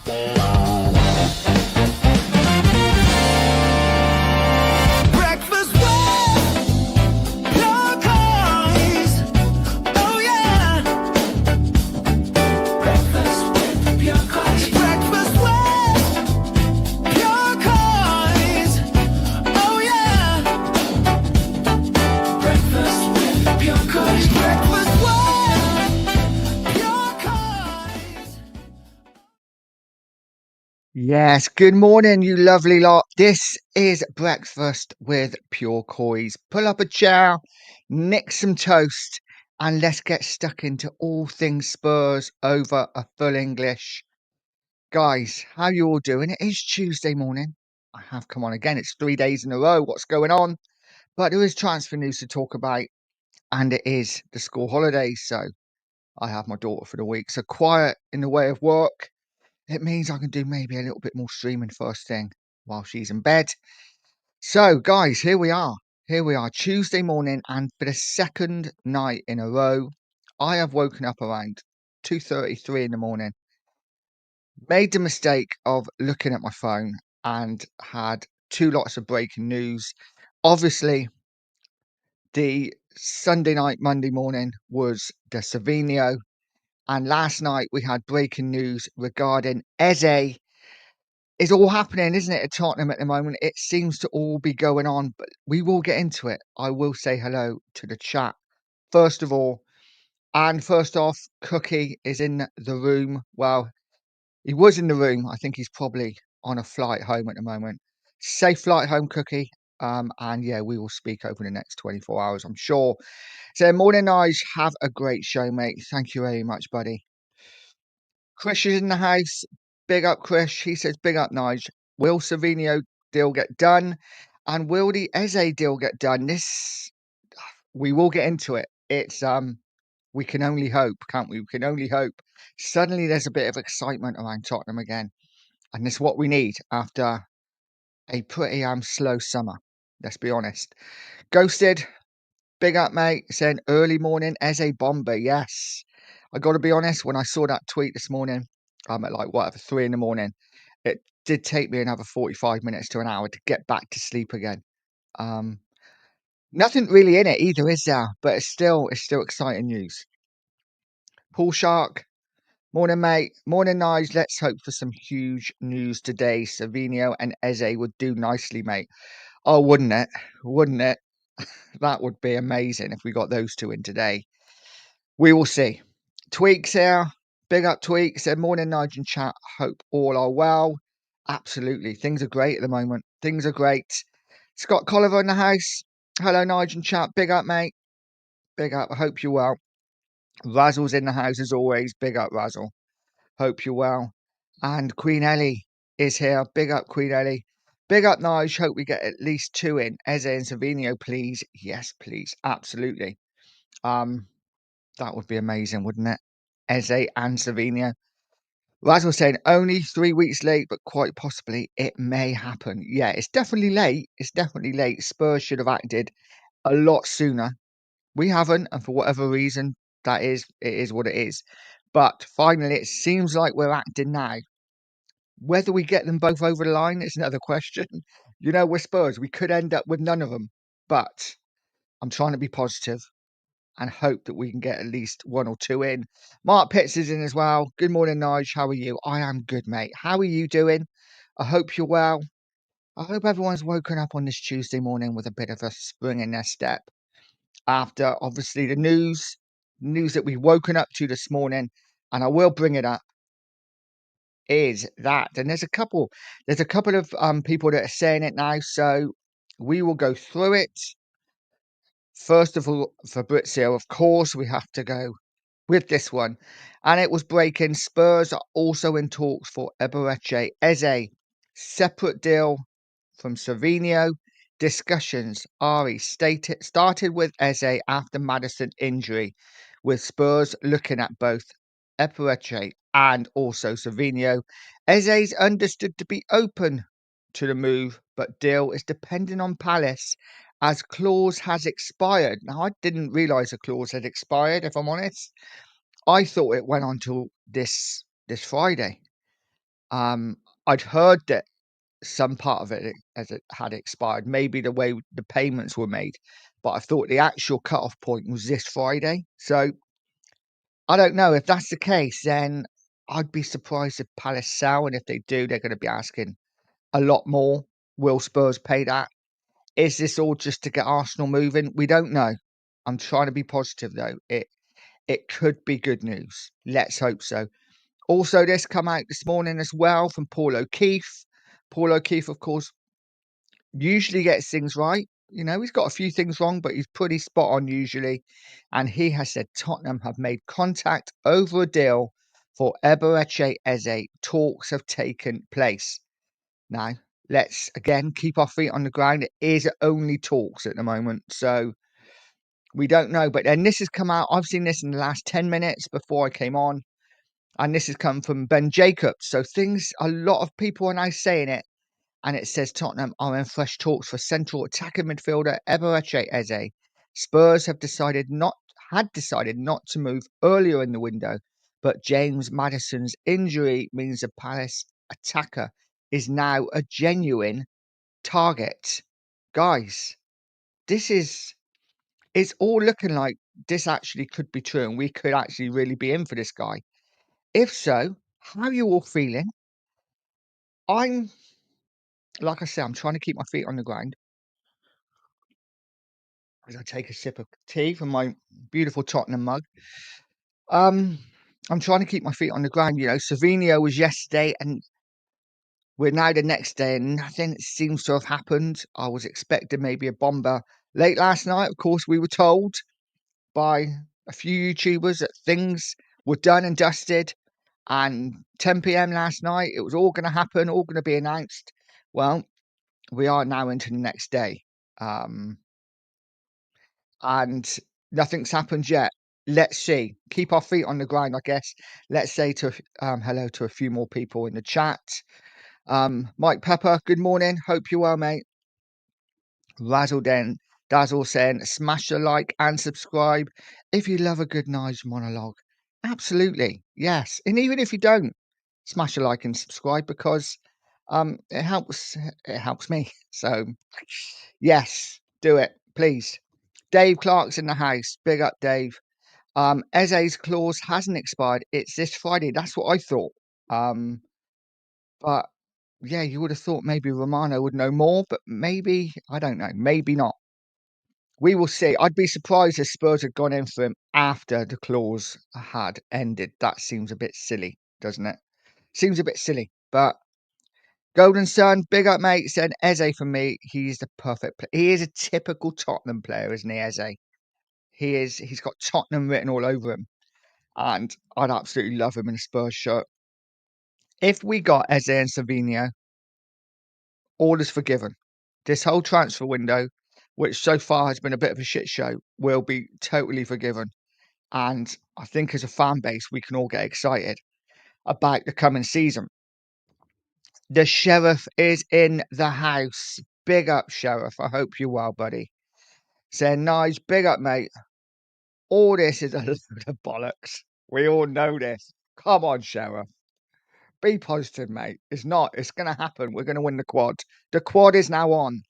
Breakfast with your Coys. Oh yeah. Breakfast with your Coys. Breakfast with your Coys. Oh yeah. Breakfast with your Coys. Breakfast with your Coys. Yes, good morning, you lovely lot. This is Breakfast with Pure Coys. Pull up a chair, nick some toast, and let's get stuck into all things Spurs over a full English. Guys, how you all doing? It is Tuesday morning. I have come on again. It's 3 days in a row. What's going on? But there is transfer news to talk about, and it is the school holidays. So I have my daughter for the week. So quiet in the way of work. It means I can do maybe a little bit more streaming first thing while she's in bed. So, guys, here we are. Here we are, Tuesday morning, and for the second night in a row, I have woken up around 2:33 in the morning, made the mistake of looking at my phone and had two lots of breaking news. Obviously, the Sunday night, Monday morning was the Savinio, and last night we had breaking news regarding Eze. It's all happening, isn't it, at Tottenham at the moment? It seems to all be going on, but we will get into it. I will say hello to the chat first of all. And first off, Cookie is in the room. Well, he was in the room. I think he's probably on a flight home at the moment. Safe flight home, Cookie. And yeah, we will speak over the next 24 hours, I'm sure. So, morning, Nige. Have a great show, mate. Thank you very much, buddy. Chris is in the house. Big up, Chris. He says, big up, Nige. Will Savinio deal get done? And will the Eze deal get done? We will get into it. We can only hope, can't we? We can only hope. Suddenly there's a bit of excitement around Tottenham again. And it's what we need after a pretty slow summer. Let's be honest. Ghosted, big up, mate. Saying early morning Eze bomber. Yes. I got to be honest, when I saw that tweet this morning, at like whatever, 3 in the morning, it did take me another 45 minutes to an hour to get back to sleep again. Nothing really in it either, is there? But it's still exciting news. Paul Shark, morning, mate. Morning, Nige. Let's hope for some huge news today. Savinio and Eze would do nicely, mate. Oh, wouldn't it? Wouldn't it? That would be amazing if we got those two in today. We will see. Tweaks here. Big up Tweaks. Said, morning, Nige and chat. Hope all are well. Absolutely. Things are great at the moment. Things are great. Scott Colliver in the house. Hello, Nige and chat. Big up, mate. Big up. I hope you're well. Razzle's in the house as always. Big up, Razzle. Hope you're well. And Queen Ellie is here. Big up, Queen Ellie. Big up, Nige. Hope we get at least two in. Eze and Savinio, please. Yes, please. Absolutely. That would be amazing, wouldn't it? Eze and Savinio. Razzle saying only 3 weeks late, but quite possibly it may happen. Yeah, it's definitely late. It's definitely late. Spurs should have acted a lot sooner. We haven't, and for whatever reason, it is what it is. But finally, it seems like we're acting now. Whether we get them both over the line is another question. You know, we're Spurs. We could end up with none of them. But I'm trying to be positive and hope that we can get at least one or two in. Mark Pitts is in as well. Good morning, Nige. How are you? I am good, mate. How are you doing? I hope you're well. I hope everyone's woken up on this Tuesday morning with a bit of a spring in their step. After obviously the news that we've woken up to this morning, and I will bring it up, is that, and there's a couple of people that are saying it now, so we will go through it. First of all, Fabrizio, of course, we have to go with this one, and it was breaking. Spurs are also in talks for Eberechi Eze, separate deal from Savinio. Discussions started with Eze after Maddison injury, with Spurs looking at both Eberechi and also Savinio. Eze's understood to be open to the move, but deal is dependent on Palace as clause has expired. Now, I didn't realise a clause had expired, if I'm honest. I thought it went on till this Friday. I'd heard that some part of it as it had expired, maybe the way the payments were made, but I thought the actual cut-off point was this Friday. So I don't know if that's the case. Then I'd be surprised if Palace sell, and if they do, they're going to be asking a lot more. Will Spurs pay that? Is this all just to get Arsenal moving? We don't know. I'm trying to be positive though. It could be good news. Let's hope so. Also, this come out this morning as well from Paul O'Keefe. Paul O'Keefe, of course, usually gets things right. You know, he's got a few things wrong, but he's pretty spot on usually. And he has said Tottenham have made contact over a deal for Eberechi Eze. Talks have taken place. Now, let's again keep our feet on the ground. It is only talks at the moment. So we don't know. But then this has come out. I've seen this in the last 10 minutes before I came on. And this has come from Ben Jacobs. So a lot of people are now saying it. And it says Tottenham are in fresh talks for central attacking midfielder Eberechi Eze. Spurs had decided not to move earlier in the window, but James Maddison's injury means the Palace attacker is now a genuine target. Guys, it's all looking like this actually could be true, and we could actually really be in for this guy. If so, how are you all feeling? I'm Like I say, I'm trying to keep my feet on the ground as I take a sip of tea from my beautiful Tottenham mug. Um, I'm trying to keep my feet on the ground. You know, Savinio was yesterday, and we're now the next day, and nothing seems to have happened. I was expecting maybe a bomber late last night. Of course, we were told by a few YouTubers that things were done and dusted, and 10 p.m. last night, it was all going to happen, all going to be announced. Well, we are now into the next day. Um, and nothing's happened yet. Let's see. Keep our feet on the ground, I guess. Let's say hello to a few more people in the chat. Mike Pepper, good morning. Hope you're well, mate. Razzle Den Dazzle saying, smash the like and subscribe if you love a good Nige monologue. Absolutely, yes. And even if you don't, smash a like and subscribe because it helps me. So yes, do it, please. Dave Clark's in the house. Big up, Dave. Eze's clause hasn't expired. It's this Friday. That's what I thought. But yeah, you would have thought maybe Romano would know more, but maybe, I don't know, maybe not. We will see. I'd be surprised if Spurs had gone in for him after the clause had ended. That seems a bit silly, doesn't it? Seems a bit silly. But Golden Sun, big up, mate, said Eze for me. He's the perfect player. He is a typical Tottenham player, isn't he, Eze? He is. He's got Tottenham written all over him. And I'd absolutely love him in a Spurs shirt. If we got Eze and Savinho, all is forgiven. This whole transfer window, which so far has been a bit of a shit show, will be totally forgiven. And I think as a fan base, we can all get excited about the coming season. The Sheriff is in the house. Big up, Sheriff. I hope you're well, buddy. Saying nice, big up, mate. All this is a load of bollocks. We all know this. Come on, Sheriff. Be positive, mate. It's not. It's going to happen. We're going to win the quad. The quad is now on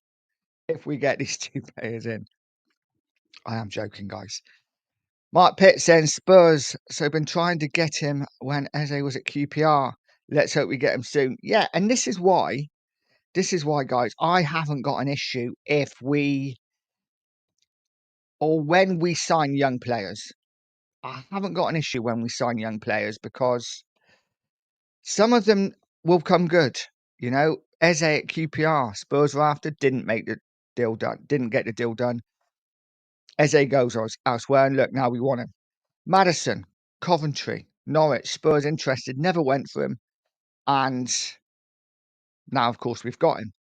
if we get these two players in. I am joking, guys. Mark Pitt saying Spurs. So been trying to get him when Eze was at QPR. Let's hope we get him soon. Yeah, and this is why, guys, I haven't got an issue if we or when we sign young players. I haven't got an issue when we sign young players because some of them will come good. You know, Eze at QPR, Spurs were after, didn't make the deal done, didn't get the deal done. Eze goes elsewhere, and look, now we want him. Maddison, Coventry, Norwich, Spurs interested, never went for him, and now, of course, we've got him.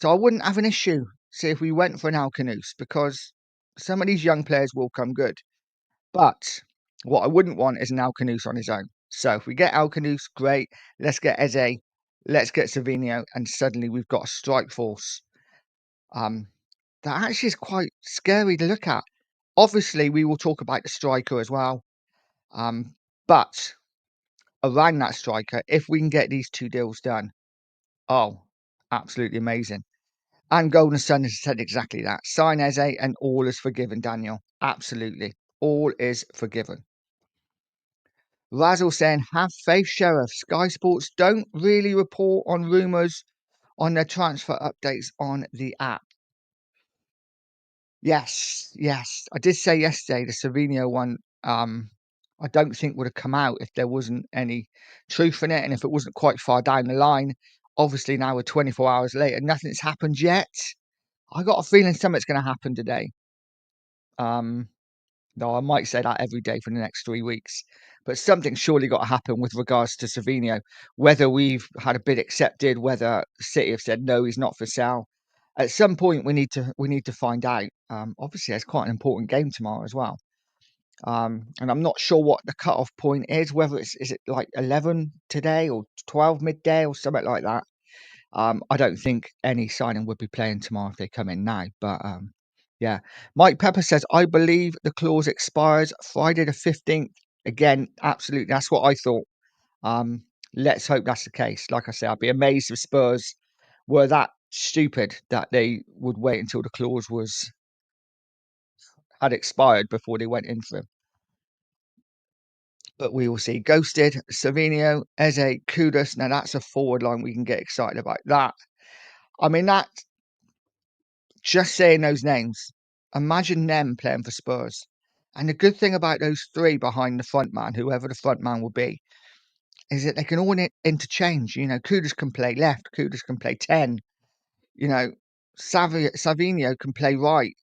So I wouldn't have an issue, see, if we went for an Alcanus, because some of these young players will come good. But what I wouldn't want is an Alcanus on his own. So if we get Alcanus, great. Let's get Eze, let's get Savinho, and suddenly we've got a strike force that actually is quite scary to look at. Obviously, we will talk about the striker as well. But around that striker if we can get these 2 deals done. Oh, absolutely amazing. And Golden Sun has said exactly that. Sign Eze and all is forgiven, Daniel. Absolutely. All is forgiven. Razzle saying, have faith, Sheriff. Sky Sports don't really report on rumours on their transfer updates on the app. Yes. I did say yesterday the Savinho one, I don't think would have come out if there wasn't any truth in it and if it wasn't quite far down the line. Obviously, now we're 24 hours later, nothing's happened yet. I got a feeling something's going to happen today. No, I might say that every day for the next 3 weeks, but something's surely got to happen with regards to Savinho. Whether we've had a bid accepted, whether City have said no, he's not for sale. At some point, we need to find out. Obviously, it's quite an important game tomorrow as well. And I'm not sure what the cut-off point is. Whether is it like 11 today or 12 midday or something like that. I don't think any signing would be playing tomorrow if they come in now. But yeah, Mike Pepper says, I believe the clause expires Friday the 15th. Again, absolutely, that's what I thought. Let's hope that's the case. Like I say, I'd be amazed if Spurs were that stupid that they would wait until the clause had expired before they went in for him. But we will see. Ghosted, Savinho, Eze, Kudus. Now that's a forward line we can get excited about. That, I mean, that just saying those names, imagine them playing for Spurs. And the good thing about those 3 behind the front man, whoever the front man will be, is that they can all interchange. You know, Kudus can play left, Kudus can play 10. You know, Savinho can play right.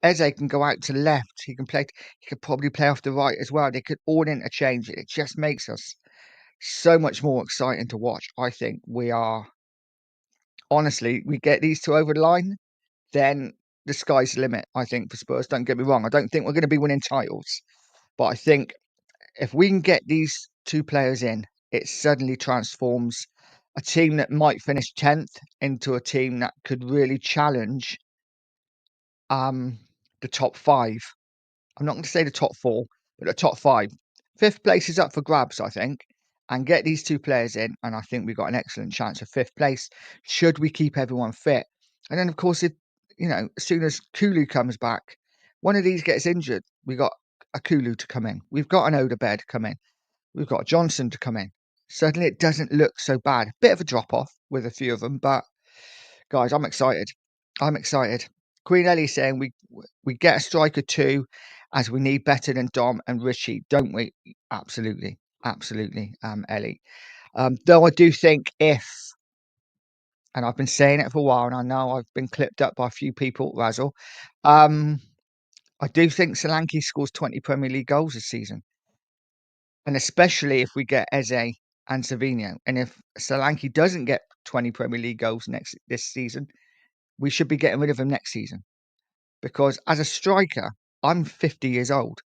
Eze can go out to left. He could probably play off the right as well. They could all interchange. It just makes us so much more exciting to watch. I think we are, honestly, we get these 2 over the line, then the sky's the limit, I think, for Spurs. Don't get me wrong. I don't think we're going to be winning titles. But I think if we can get these 2 players in, it suddenly transforms a team that might finish 10th into a team that could really challenge the top 5. I'm not going to say the top 4, but the top 5. 5th place is up for grabs, I think. And get these 2 players in, and I think we've got an excellent chance of 5th place should we keep everyone fit. And then, of course, if as soon as Kulu comes back, one of these gets injured, we got a Kulu to come in. We've got an Odebed to come in. We've got Johnson to come in. Suddenly, it doesn't look so bad. Bit of a drop off with a few of them, but guys, I'm excited. I'm excited. Queen Ellie saying we get a striker too, as we need better than Dom and Richie, don't we? Absolutely, Ellie. Though I do think and I've been saying it for a while, and I know I've been clipped up by a few people, Razzle. I do think Solanke scores 20 Premier League goals this season, and especially if we get Eze and Savinho, and if Solanke doesn't get 20 Premier League goals this season, we should be getting rid of him next season. Because as a striker, I'm 50 years old.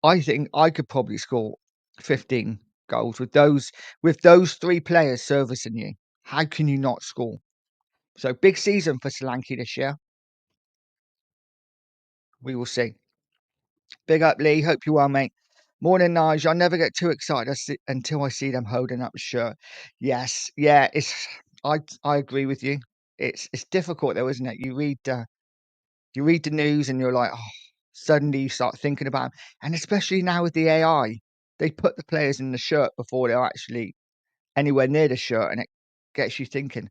I think I could probably score 15 goals with those 3 players servicing you. How can you not score? So big season for Solanke this year. We will see. Big up, Lee. Hope you're well, mate. Morning, Nige. I never get too excited until I see them holding up a shirt. Yes, yeah. I agree with you. It's difficult though, isn't it? You read the news and you're like, oh, suddenly you start thinking about 'em. And especially now with the AI, they put the players in the shirt before they're actually anywhere near the shirt, and it gets you thinking,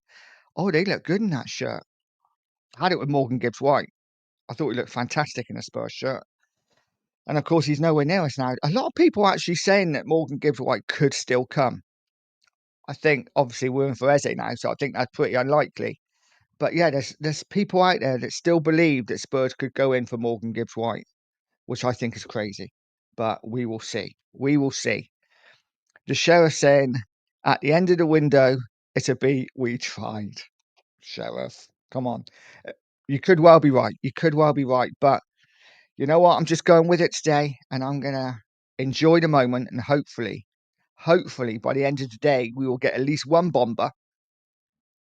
oh, they look good in that shirt. I had it with Morgan Gibbs White. I thought he looked fantastic in a Spurs shirt. And of course, he's nowhere near us now. A lot of people are actually saying that Morgan Gibbs White could still come. I think obviously we're in for Eze now, so I think that's pretty unlikely. But yeah, there's people out there that still believe that Spurs could go in for Morgan Gibbs White, which I think is crazy. But we will see. We will see. The sheriff saying at the end of the window, it'll be we tried. Sheriff, come on. You could well be right. You could well be right. But you know what? I'm just going with it today, and I'm gonna enjoy the moment, and hopefully by the end of the day, we will get at least one bomber.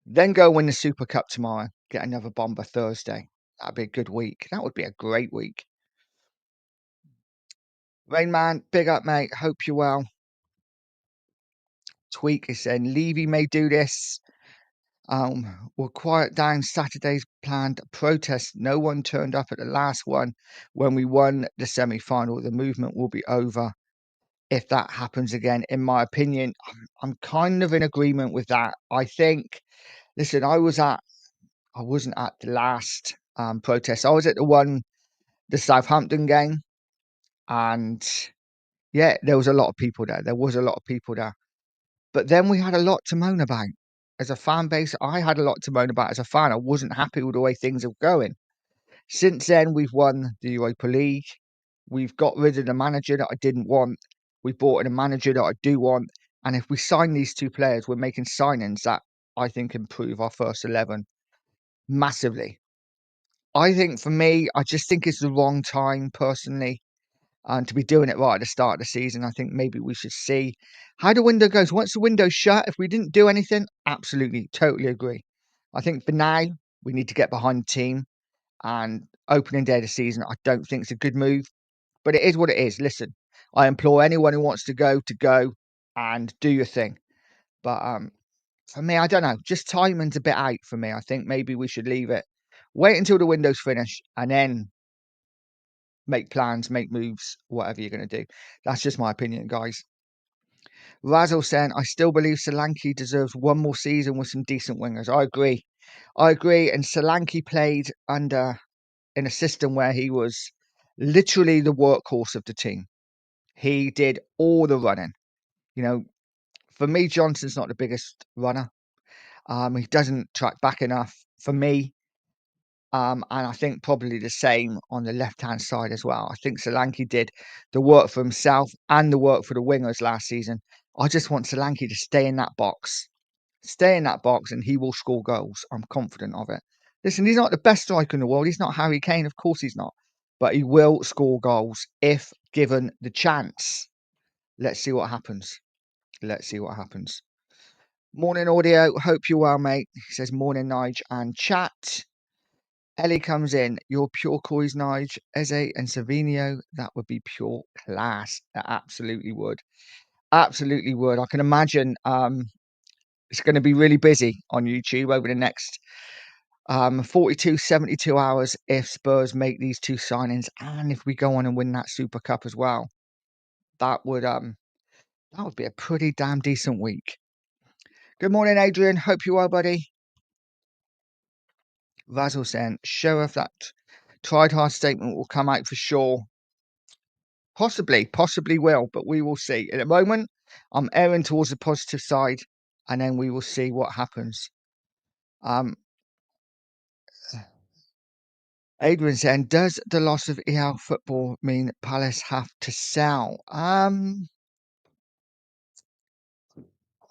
Then go win the Super Cup tomorrow. Get another bomber Thursday. That'd be a good week. That would be a great week. Rain Man, big up, mate. Hope you're well. tweak is saying Levy may do this. We'll quiet down Saturday's planned protest. No one turned up at the last one when we won the semi-final. The movement will be over if that happens again. In my opinion, I'm kind of in agreement with that. I think, listen, I wasn't at the last protest. I was at the Southampton game, and yeah, there was a lot of people there. There was a lot of people there. But then we had a lot to moan about. As a fan base, I had a lot to moan about as a fan. I wasn't happy with the way things are going. Since then, we've won the Europa League. We've got rid of the manager that I didn't want. We brought in a manager that I do want. And if we sign these two players, we're making signings that I think improve our first 11 massively. I think for me, I just think it's the wrong time personally. And to be doing it right at the start of the season, I think maybe we should see how the window goes. Once the window's shut, if we didn't do anything, absolutely, totally agree. I think for now, we need to get behind the team, and opening day of the season, I don't think it's a good move, but it is what it is. Listen, I implore anyone who wants to go and do your thing. But for me, I don't know. Just timing's a bit out for me. I think maybe we should leave it. Wait until the window's finished and then make plans, make moves, whatever you're going to do. That's just my opinion, guys. Razzle saying, I still believe Solanke deserves one more season with some decent wingers. I agree. I agree. And Solanke played in a system where he was literally the workhorse of the team. He did all the running. You know, for me, Johnson's not the biggest runner. He doesn't track back enough for me. And I think probably the same on the left-hand side as well. I think Solanke did the work for himself and the work for the wingers last season. I just want Solanke to stay in that box. Stay in that box and he will score goals. I'm confident of it. Listen, he's not the best striker in the world. He's not Harry Kane. Of course he's not. But he will score goals if given the chance. Let's see what happens. Let's see what happens. Morning, audio. Hope you're well, mate. He says, morning, Nige and chat. Ellie comes in. You're pure Coys, Nige, Eze and Savinio. That would be pure class. That absolutely would. Absolutely would. I can imagine it's going to be really busy on YouTube over the next 42, 72 hours if Spurs make these two signings and if we go on and win that Super Cup as well. That would be a pretty damn decent week. Good morning, Adrian. Hope you are, buddy. Razzle saying, sure if that tried hard statement will come out for sure. Possibly will, but we will see. At the moment, I'm erring towards the positive side, and then we will see what happens. Adrian saying, does the loss of EL football mean Palace have to sell? I'm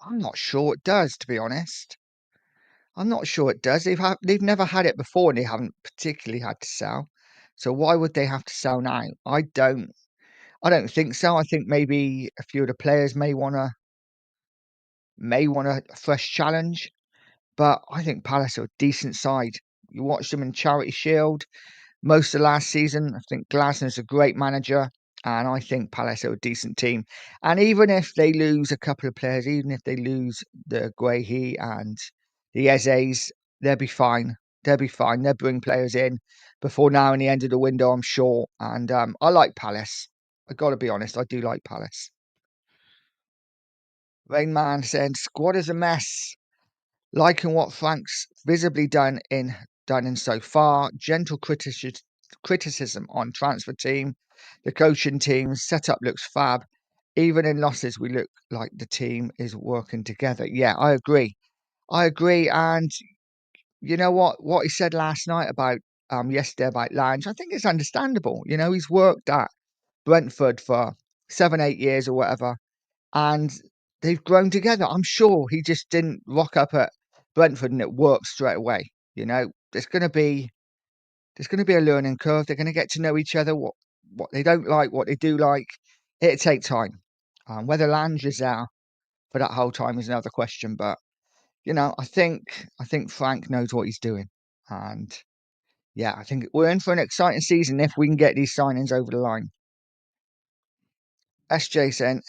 not sure it does, to be honest. I'm not sure it does. They've never had it before, and they haven't particularly had to sell. So why would they have to sell now? I don't think so. I think maybe a few of the players may want a fresh challenge. But I think Palace are a decent side. You watch them in Charity Shield most of last season. I think Glasner's a great manager, and I think Palace are a decent team. And even if they lose a couple of players, even if they lose the Guehi and the Ezes, they'll be fine. They'll be fine. They'll bring players in before now and the end of the window, I'm sure. And I like Palace. I got to be honest, I do like Palace. Rainman said, squad is a mess. Liking what Frank's visibly done in so far. Gentle criticism on transfer team. The coaching team setup looks fab. Even in losses, we look like the team is working together. Yeah, I agree. I agree. And you know what he said last night about yesterday about Lange, I think it's understandable. You know, he's worked at Brentford for 7, 8 years or whatever, and they've grown together. I'm sure he just didn't rock up at Brentford and it worked straight away. You know, there's gonna be a learning curve. They're gonna get to know each other, what they don't like, what they do like. It'll take time. Whether Lange is there for that whole time is another question. But you know, I think Frank knows what he's doing, and yeah, I think we're in for an exciting season if we can get these signings over the line. SJ saying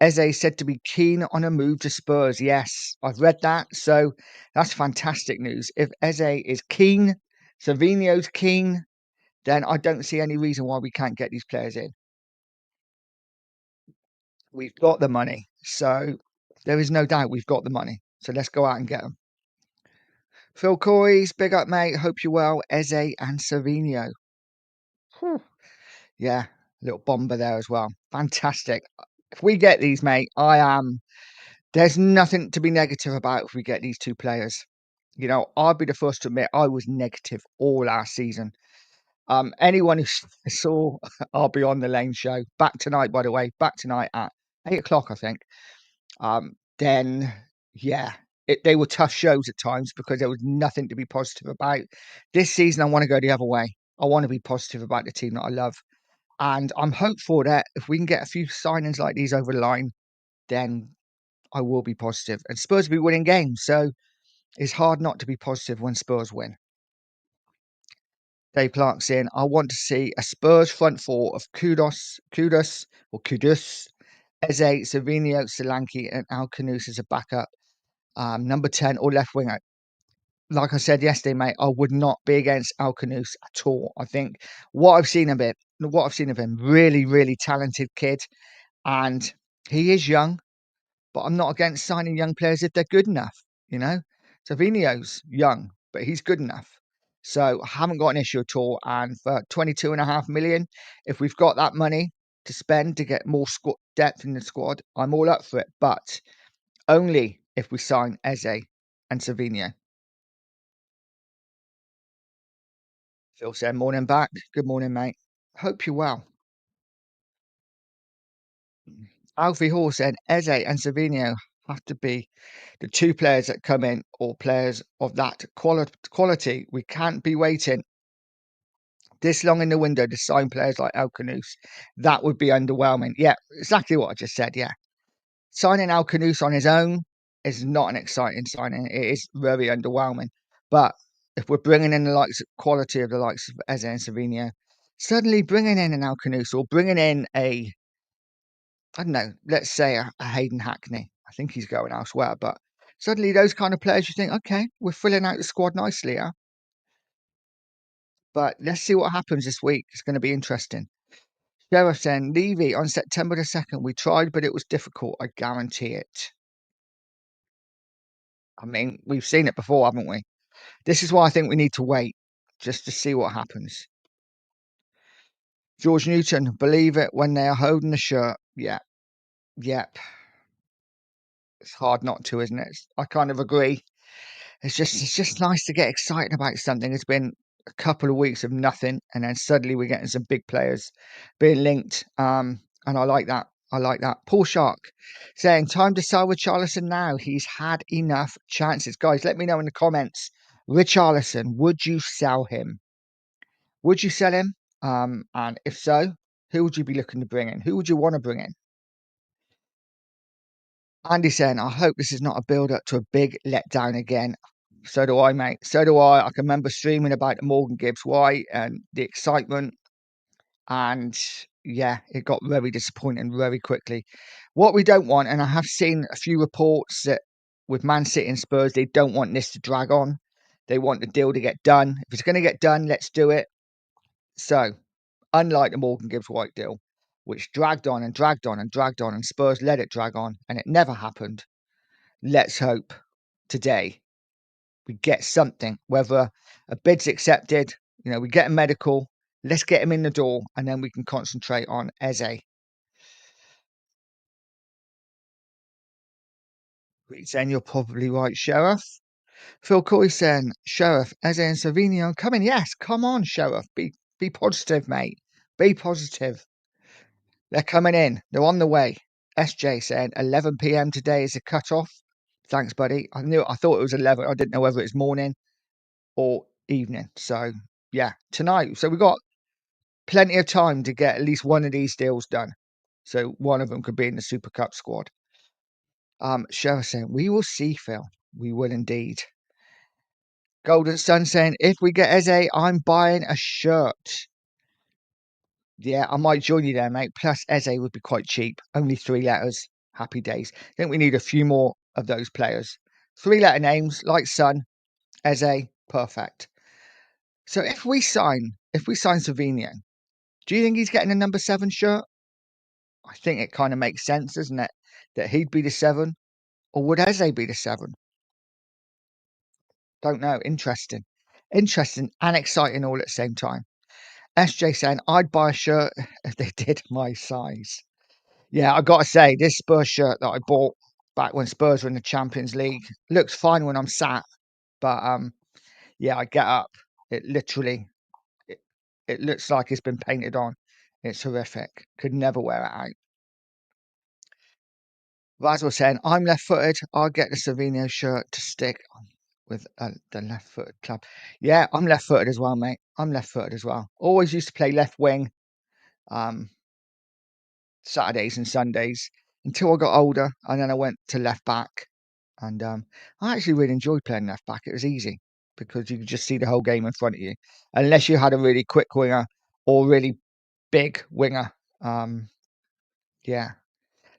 Eze said to be keen on a move to Spurs. Yes, I've read that. So that's fantastic news. If Eze is keen, Savinho's keen, then I don't see any reason why we can't get these players in. We've got the money. So there is no doubt we've got the money. So let's go out and get them. Phil Coys, big up, mate. Hope you're well. Eze and Savinho. Whew. Yeah, little bomber there as well. Fantastic. If we get these, mate, there's nothing to be negative about if we get these two players. You know, I'll be the first to admit I was negative all last season. Anyone who saw I'll be on the lane show back tonight, by the way, back tonight at 8 o'clock, I think. Then yeah, they were tough shows at times because there was nothing to be positive about. This season, I want to go the other way. I want to be positive about the team that I love. And I'm hopeful that if we can get a few signings like these over the line, then I will be positive. And Spurs will be winning games, so it's hard not to be positive when Spurs win. Dave Clark's in. I want to see a Spurs front four of Kudus, Eze, Savinho, Solanke, and Alcanus as a backup. Number 10 or left winger. Like I said yesterday, mate, I would not be against Alcanus at all. I think what I've seen of him, really, really talented kid, and he is young. But I'm not against signing young players if they're good enough, you know. Savinho's young, but he's good enough. So I haven't got an issue at all. And for 22.5 million, if we've got that money to spend to get more depth in the squad, I'm all up for it. But only if we sign Eze and Savinho. Phil said, morning back. Good morning, mate. Hope you're well. Alfie Hall said Eze and Savinho have to be the two players that come in or players of that quality. We can't be waiting this long in the window to sign players like Alcanus. That would be underwhelming. Yeah, exactly what I just said. Yeah. Signing Alcanus on his own is not an exciting signing. It is very underwhelming. But if we're bringing in the quality of the likes of Eze and Savinho, suddenly bringing in an Alcanus or bringing in I don't know, let's say a Hayden Hackney. I think he's going elsewhere, but suddenly those kind of players, you think, okay, we're filling out the squad nicely, yeah. But let's see what happens this week. It's going to be interesting. Sheriff saying, Levy, on September the 2nd, we tried, but it was difficult. I guarantee it. I mean, we've seen it before, haven't we? This is why I think we need to wait just to see what happens. George Newton, believe it when they are holding the shirt. Yeah, yep. It's hard not to, isn't it? I kind of agree. It's just nice to get excited about something. It's been a couple of weeks of nothing, and then suddenly we're getting some big players being linked. And I like that. I like that. Paul Shark saying, time to sell Richarlison now. He's had enough chances. Guys, let me know in the comments. Richarlison, would you sell him? Would you sell him? And if so, who would you be looking to bring in? Who would you want to bring in? Andy saying, I hope this is not a build up to a big letdown again. So do I, mate. So do I. I can remember streaming about the Morgan Gibbs White and the excitement. And yeah, it got very disappointing very quickly. What we don't want, and I have seen a few reports that with Man City and Spurs, they don't want this to drag on. They want the deal to get done. If it's going to get done, let's do it. So, unlike the Morgan Gibbs White deal, which dragged on and dragged on and dragged on, and Spurs let it drag on, and it never happened. Let's hope today we get something, whether a bid's accepted, we get a medical, let's get him in the door, and then we can concentrate on Eze. Saying you're probably right, Sheriff. Phil Coy saying, Sheriff, Eze and Savinho coming. Yes, come on, Sheriff. Be positive, mate. Be positive. They're coming in. They're on the way. SJ saying 11 p.m. today is the cut-off. Thanks, buddy. I thought it was 11. I didn't know whether it's morning or evening. So yeah, tonight. So we've got plenty of time to get at least one of these deals done. So one of them could be in the Super Cup squad. Cheryl saying, we will see, Phil. We will indeed. Golden Sun saying, if we get Eze, I'm buying a shirt. Yeah, I might join you there, mate. Plus, Eze would be quite cheap. Only 3 letters. Happy days. I think we need a few more of those players. 3 letter names like Son, Eze, perfect. So if we sign Savinho, do you think he's getting a number 7 shirt? I think it kind of makes sense, doesn't it? That he'd be the 7, or would Eze be the 7? Don't know. Interesting and exciting all at the same time. SJ saying I'd buy a shirt if they did my size. Yeah, I gotta say, this Spurs shirt that I bought back when Spurs were in the Champions League looks fine when I'm sat, but yeah, I get up. It literally, it, it looks like it's been painted on. It's horrific. Could never wear it out. Raz was saying, I'm left-footed. I'll get the Savinho shirt to stick with the left-footed club. Yeah, I'm left-footed as well, mate. I'm left-footed as well. Always used to play left wing. Um, Saturdays and Sundays until I got older, and then I went to left back. And I actually really enjoyed playing left back. It was easy because you could just see the whole game in front of you, unless you had a really quick winger or really big winger. Um, yeah,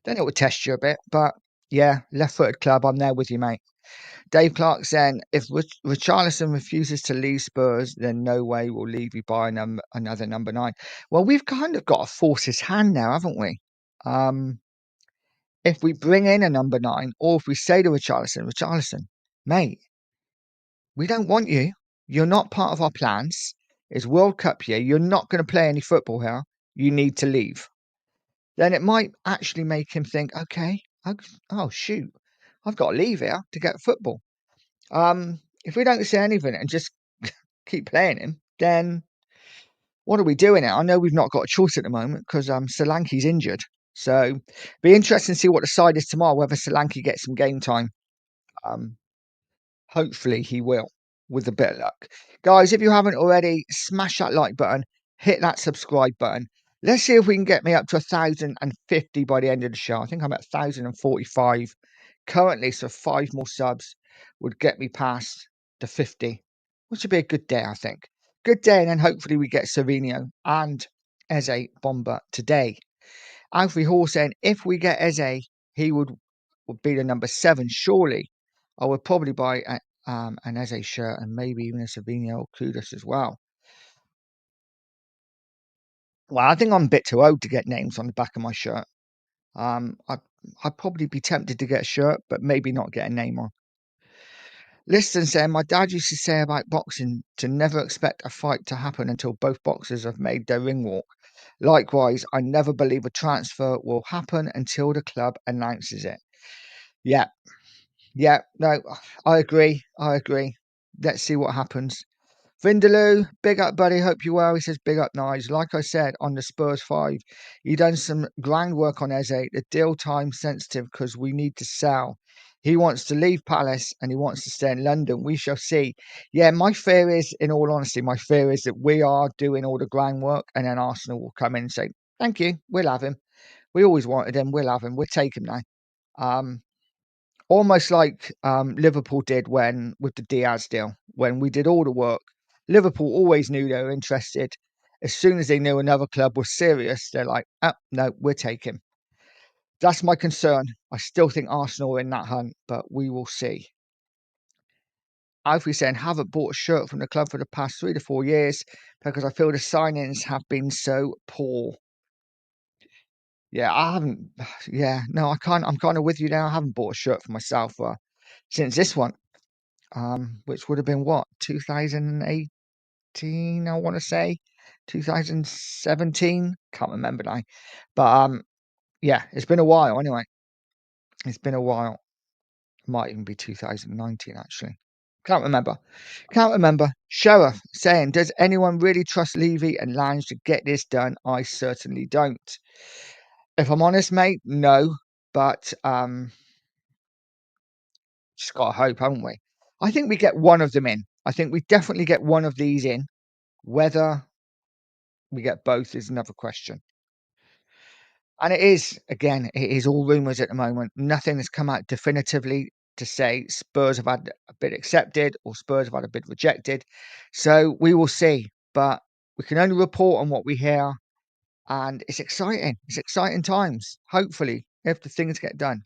then it would test you a bit. But yeah, left-footed club. I'm there with you, mate. Dave Clark saying, if Richarlison refuses to leave Spurs, then no way we'll leave you by another number 9. Well, we've kind of got to force his hand now, haven't we? If we bring in a number 9, or if we say to Richarlison, mate, we don't want you. You're not part of our plans. It's World Cup year. You're not going to play any football here. You need to leave. Then it might actually make him think, okay, oh shoot, I've got to leave here to get football. If we don't say anything and just keep playing him, then what are we doing now? I know we've not got a choice at the moment because Solanke's injured. So be interesting to see what the side is tomorrow, whether Solanke gets some game time. Um, Hopefully he will, with a bit of luck. Guys, if you haven't already, smash that like button, hit that subscribe button. Let's see if we can get me up to 1,050 by the end of the show. I think I'm at 1,045 currently, so 5 more subs would get me past the 50, which would be a good day, I think. Good day, and then hopefully we get Savinho and Eze Bomber today. Alfie Hall saying if we get Eze, he would be the number 7, surely. I would probably buy an Eze shirt and maybe even a Savinho or Kudus as well. Well, I think I'm a bit too old to get names on the back of my shirt. I'd probably be tempted to get a shirt, but maybe not get a name on. Liston saying my dad used to say about boxing to never expect a fight to happen until both boxers have made their ring walk. Likewise, I never believe a transfer will happen until the club announces it. Yeah, yeah, no, I agree. I agree. Let's see what happens. Vindaloo, big up, buddy. Hope you well. He says, big up, Nige. Like I said on the Spurs 5, you done some groundwork on Eze. The deal time sensitive because we need to sell. He wants to leave Palace and he wants to stay in London. We shall see. Yeah, my fear is, in all honesty, my fear is that we are doing all the groundwork and then Arsenal will come in and say, thank you, we'll have him. We always wanted him. We'll have him. We'll take him now. Um, Almost like Liverpool did when with the Diaz deal, when we did all the work. Liverpool always knew they were interested. As soon as they knew another club was serious, they're like, oh, no, we're taking. That's my concern. I still think Arsenal are in that hunt, but we will see. Alfie saying, haven't bought a shirt from the club for the past 3 to 4 years because I feel the signings have been so poor. Yeah, I haven't. Yeah, no, I can't. I'm kind of with you now. I haven't bought a shirt for myself since this one. Which would have been what, 2018, I want to say, 2017, can't remember now. But yeah, it's been a while anyway. It's been a while. Might even be 2019 actually. Can't remember. Can't remember. Sheriff saying, does anyone really trust Levy and Lange to get this done? I certainly don't. If I'm honest, mate, no. But just gotta hope, haven't we? I think we get one of them in. I think we definitely get one of these in. Whether we get both is another question. And it is, again, it is all rumours at the moment. Nothing has come out definitively to say Spurs have had a bid accepted or Spurs have had a bid rejected. So we will see. But we can only report on what we hear. and it's exciting. It's exciting times. Hopefully, if the things get done.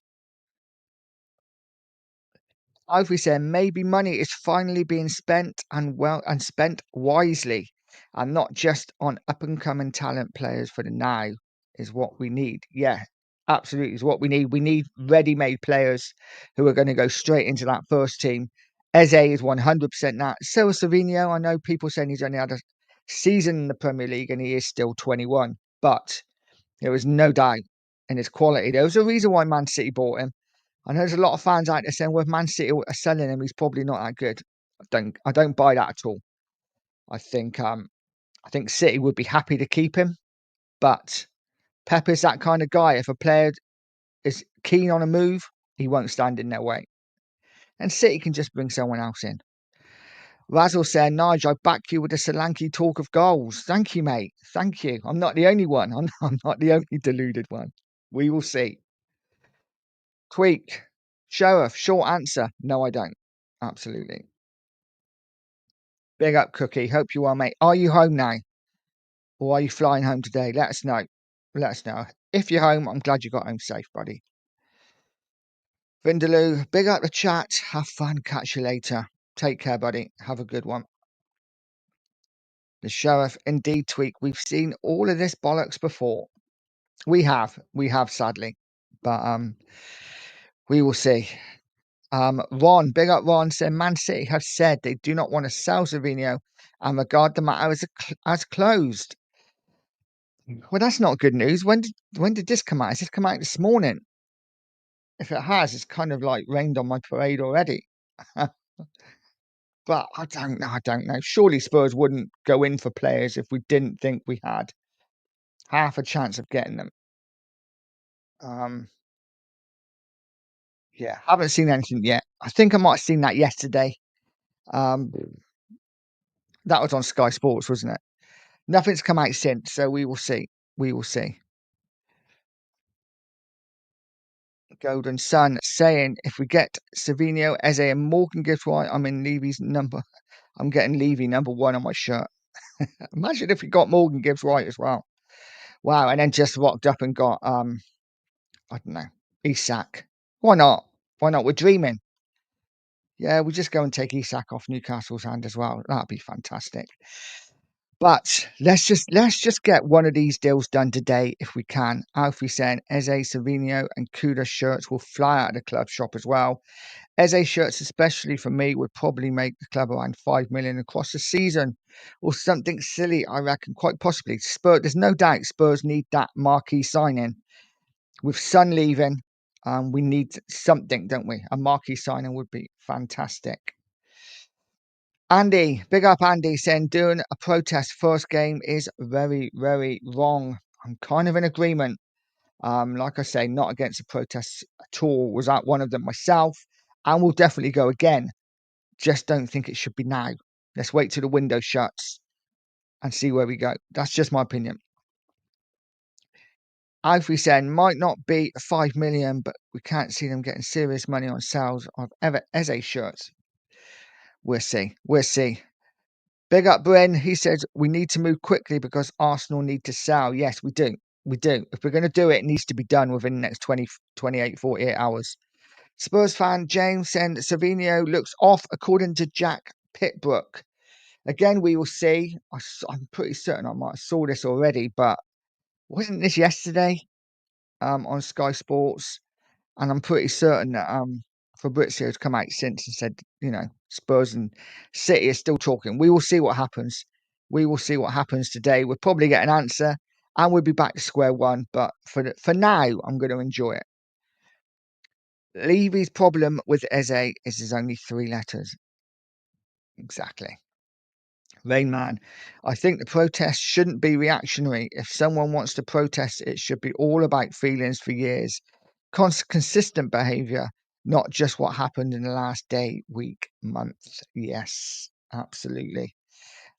Ivory said maybe money is finally being spent and spent wisely, and not just on up and coming talent players for the now is what we need. Yeah, absolutely is what we need. We need ready made players who are going to go straight into that first team. Eze is 100% that. So is Savinho. I know people saying he's only had a season in the Premier League and he is still 21, but there is no doubt in his quality. There was a reason why Man City bought him. I know there's a lot of fans out there saying, well, if Man City are selling him, he's probably not that good. I don't buy that at all. I think City would be happy to keep him, but Pep is that kind of guy. If a player is keen on a move, he won't stand in their way. And City can just bring someone else in. Razzle said, Nigel, I back you with the Solanke talk of goals. Thank you, mate. Thank you. I'm not the only one. I'm not the only deluded one. We will see. Tweak. Sheriff, short answer. No, I don't. Absolutely. Big up, Cookie. Hope you are, mate. Are you home now? Or are you flying home today? Let us know. Let us know. If you're home, I'm glad you got home safe, buddy. Vindaloo, big up the chat. Have fun. Catch you later. Take care, buddy. Have a good one. The sheriff, indeed, Tweak. We've seen all of this bollocks before. We have, sadly. But we will see. Ron, big up Ron, said Man City have said they do not want to sell Savinho and regard the matter as closed. Well, that's not good news. When did this come out? Has this come out this morning? If it has, it's kind of like rained on my parade already. But I don't know. I don't know. Surely Spurs wouldn't go in for players if we didn't think we had half a chance of getting them. Um, yeah, haven't seen anything yet. I think I might have seen that yesterday. Um, that was on Sky Sports, wasn't it? Nothing's come out since, so we will see. We will see. Golden Sun saying if we get Savinho, Eze, and Morgan gives right, I'm in Levy's number. I'm getting Levy #1 on my shirt. Imagine if we got Morgan Gibbs right as well. Wow, and then just rocked up and got I don't know, Isak. Why not? Why not? We're dreaming. Yeah, we just go and take Isak off Newcastle's hand as well. That'd be fantastic. But let's just get one of these deals done today if we can. Alfie saying Eze, Savinho, and Kuda shirts will fly out of the club shop as well. Eze shirts, especially for me, would probably make the club around 5 million across the season, or something silly. I reckon, quite possibly. Spurs, there's no doubt Spurs need that marquee signing. With Son leaving, we need something, don't we? A marquee signing would be fantastic. Andy, big up Andy, saying doing a protest first game is very, very wrong. I'm kind of in agreement. Like I say, not against the protests at all. Was at one of them myself, and will definitely go again. Just don't think it should be now. Let's wait till the window shuts and see where we go. That's just my opinion. Ivory said might not be 5 million, but we can't see them getting serious money on sales of Eze shirts. We'll see. We'll see. Big up Bryn. He says we need to move quickly because Arsenal need to sell. Yes, we do. We do. If we're going to do it, it needs to be done within the next 20, 28, 48 hours. Spurs fan James saying that Savinho looks off according to Jack Pitbrook. Again, we will see. I'm pretty certain I might have saw this already, but wasn't this yesterday on Sky Sports? And I'm pretty certain that Fabrizio's come out since and said, Spurs and City are still talking. We will see what happens. We will see what happens today. We'll probably get an answer and we'll be back to square one. But for now, I'm going to enjoy it. Levy's problem with Eze is there's only 3 letters. Exactly. Rain Man, I think the protest shouldn't be reactionary. If someone wants to protest, it should be all about feelings for years. Consistent behaviour, not just what happened in the last day, week, month. Yes, absolutely.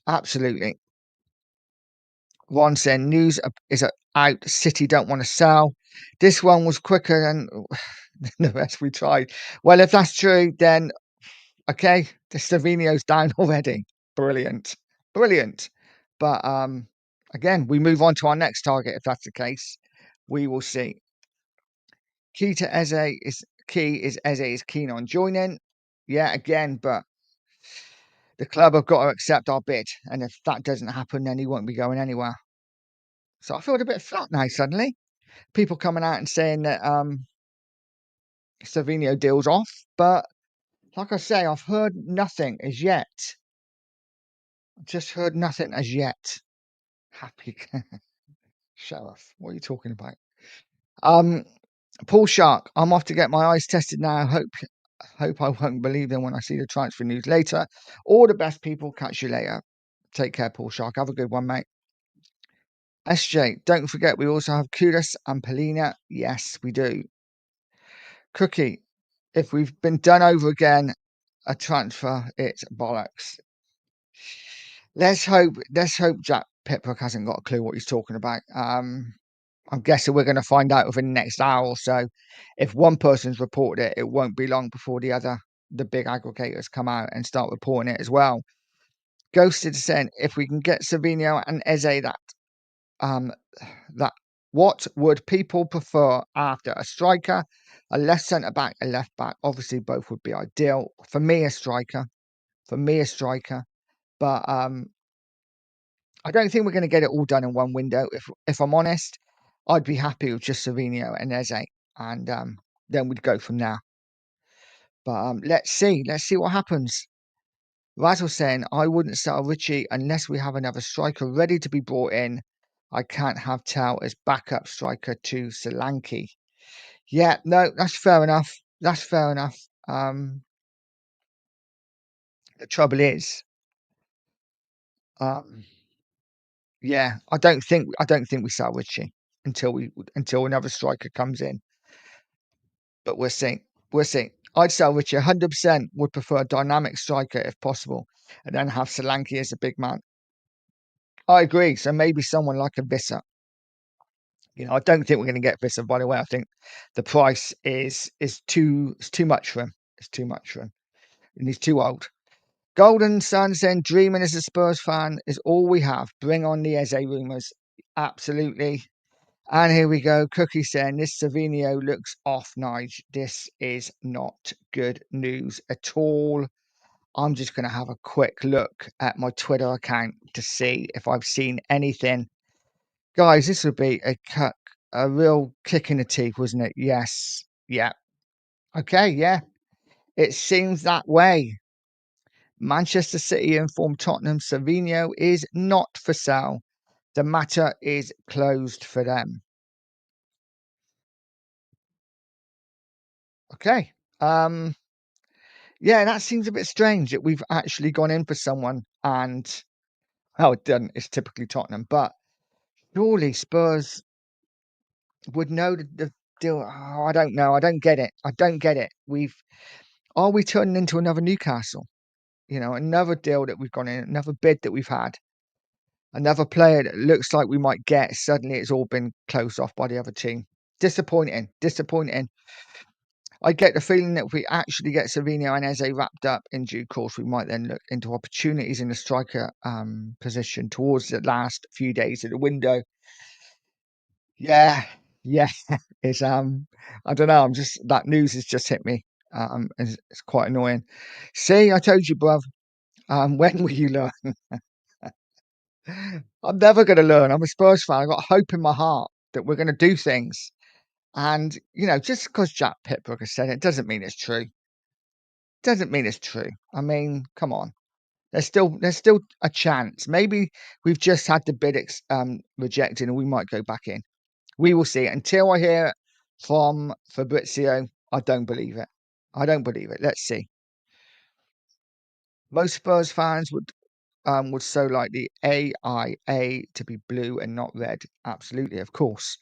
Absolutely. Ron said news is out. City don't want to sell. This one was quicker than the rest we tried. Well, if that's true, then okay, the Savinho's down already. Brilliant. Brilliant. But again, we move on to our next target. If that's the case, we will see. Key is Eze is keen on joining. Yeah, again, but the club have got to accept our bid, and if that doesn't happen, then he won't be going anywhere. So I feel a bit flat now suddenly. People coming out and saying that Savinho deals off, but like I say, I've heard nothing as yet. Just heard nothing as yet. Happy Sheriff, what are you talking about? Paul Shark, I'm off to get my eyes tested now. Hope I won't believe them when I see the transfer news later. All the best, people. Catch you later. Take care, Paul Shark. Have a good one, mate. SJ, don't forget we also have Kudus and Polina. Yes, we do. Cookie, if we've been done over again, a transfer, it's bollocks. Let's hope Jack Pitbrook hasn't got a clue what he's talking about. I'm guessing we're going to find out within the next hour or so. If one person's reported it, it won't be long before the big aggregators come out and start reporting it as well. Ghosted saying, if we can get Savinho and Eze, that what would people prefer after a striker, a left centre back, a left back? Obviously, both would be ideal. For me, a striker. But I don't think we're going to get it all done in one window. If I'm honest, I'd be happy with just Savinho and Eze, and then we'd go from there. But let's see what happens. Razzle saying, I wouldn't sell Richie unless we have another striker ready to be brought in. I can't have Tao as backup striker to Solanke. Yeah, no, that's fair enough. The trouble is, um, yeah, I don't think we sell Richie until another striker comes in. But we'll see. I'd sell Richie 100%. Would prefer a dynamic striker if possible, and then have Solanke as a big man. I agree. So maybe someone like a Visser. I don't think we're going to get Visser. By the way, I think the price is too much for him. It's too much for him, and he's too old. Golden Sun saying, dreaming as a Spurs fan is all we have. Bring on the Eze rumours. Absolutely. And here we go. Cookie saying, this Savinho looks off, Nige. This is not good news at all. I'm just going to have a quick look at my Twitter account to see if I've seen anything. Guys, this would be a real kick in the teeth, wasn't it? Yes. Yeah. Okay, yeah. It seems that way. Manchester City informed Tottenham Savinho is not for sale. The matter is closed for them. Okay. Yeah, that seems a bit strange that we've actually gone in for someone and it doesn't. It's typically Tottenham, but surely Spurs would know the deal. Oh, I don't know. I don't get it. Are we turning into another Newcastle? Another deal that we've gone in, another bid that we've had, another player that looks like we might get. Suddenly, it's all been closed off by the other team. Disappointing. I get the feeling that if we actually get Savinho and Eze wrapped up in due course, we might then look into opportunities in the striker position towards the last few days of the window. Yeah, yeah. It's I don't know. That news has just hit me. It's quite annoying. See, I told you, bruv. When will you learn? I'm never going to learn. I'm a Spurs fan. I've got hope in my heart that we're going to do things. And, just because Jack Pitbrook has said it doesn't mean it's true. I mean, come on. There's still a chance. Maybe we've just had the bid rejected and we might go back in. We will see. Until I hear it from Fabrizio, I don't believe it. Let's see. Most Spurs fans would so like the AIA to be blue and not red. Absolutely, of course.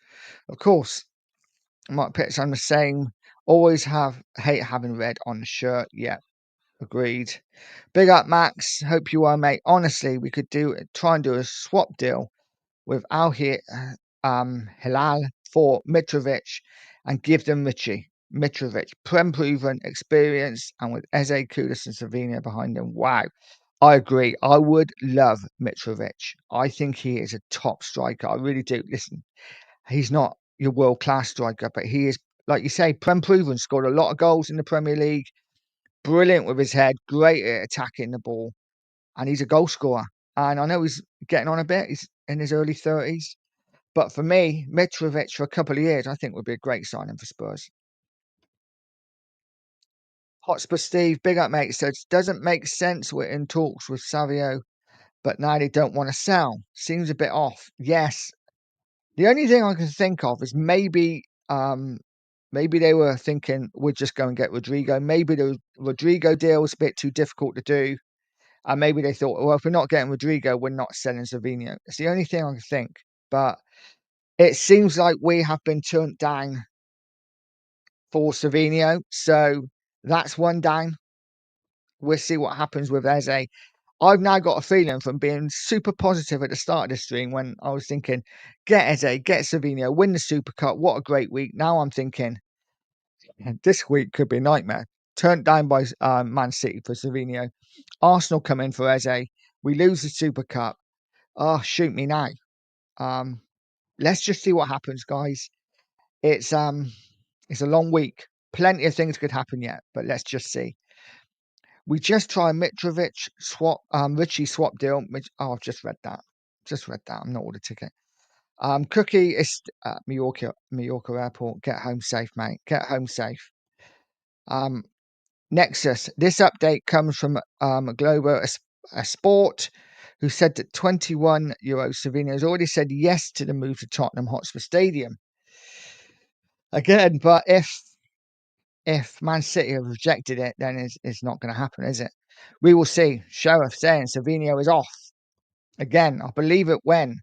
Mike Pitts, I'm the same. Always hate having red on the shirt. Yeah, agreed. Big up, Max. Hope you are, mate. Honestly, we could try and do a swap deal with Hilal for Mitrovic and give them Richie. Mitrovic, proven experience, and with Eze, Kudus, and Savinho behind them. Wow. I agree. I would love Mitrovic. I think he is a top striker. I really do. Listen, he's not your world class striker, but he is, like you say, Prem proven. Scored a lot of goals in the Premier League. Brilliant with his head. Great at attacking the ball, and he's a goal scorer. And I know he's getting on a bit. He's in his early 30s. But for me, Mitrovic for a couple of years, I think would be a great signing for Spurs. Hotspur Steve, big up, mate, says, doesn't make sense we're in talks with Savio, but now they don't want to sell. Seems a bit off. Yes. The only thing I can think of is maybe they were thinking we'll just go and get Rodrigo. Maybe the Rodrigo deal was a bit too difficult to do. And maybe they thought, well, if we're not getting Rodrigo, we're not selling Savinho. It's the only thing I can think. But it seems like we have been turned down for Savinho. So that's one down. We'll see what happens with Eze. I've now got a feeling from being super positive at the start of the stream when I was thinking, get Eze, get Savinho, win the Super Cup. What a great week. Now I'm thinking, this week could be a nightmare. Turned down by Man City for Savinho. Arsenal come in for Eze. We lose the Super Cup. Oh, shoot me now. Let's just see what happens, guys. It's a long week. Plenty of things could happen yet, but let's just see. We just tried Mitrovic swap, Richie swap deal. I've just read that. I'm not ordered ticket. Cookie is at Mallorca Airport. Get home safe, mate. Get home safe. Nexus. This update comes from Globo a Sport, who said that 21 euro Savinho has already said yes to the move to Tottenham Hotspur Stadium. Again, but if Man City have rejected it, then it's not going to happen, is it? We will see. Sheriff saying Savinho is off. Again, I believe it when.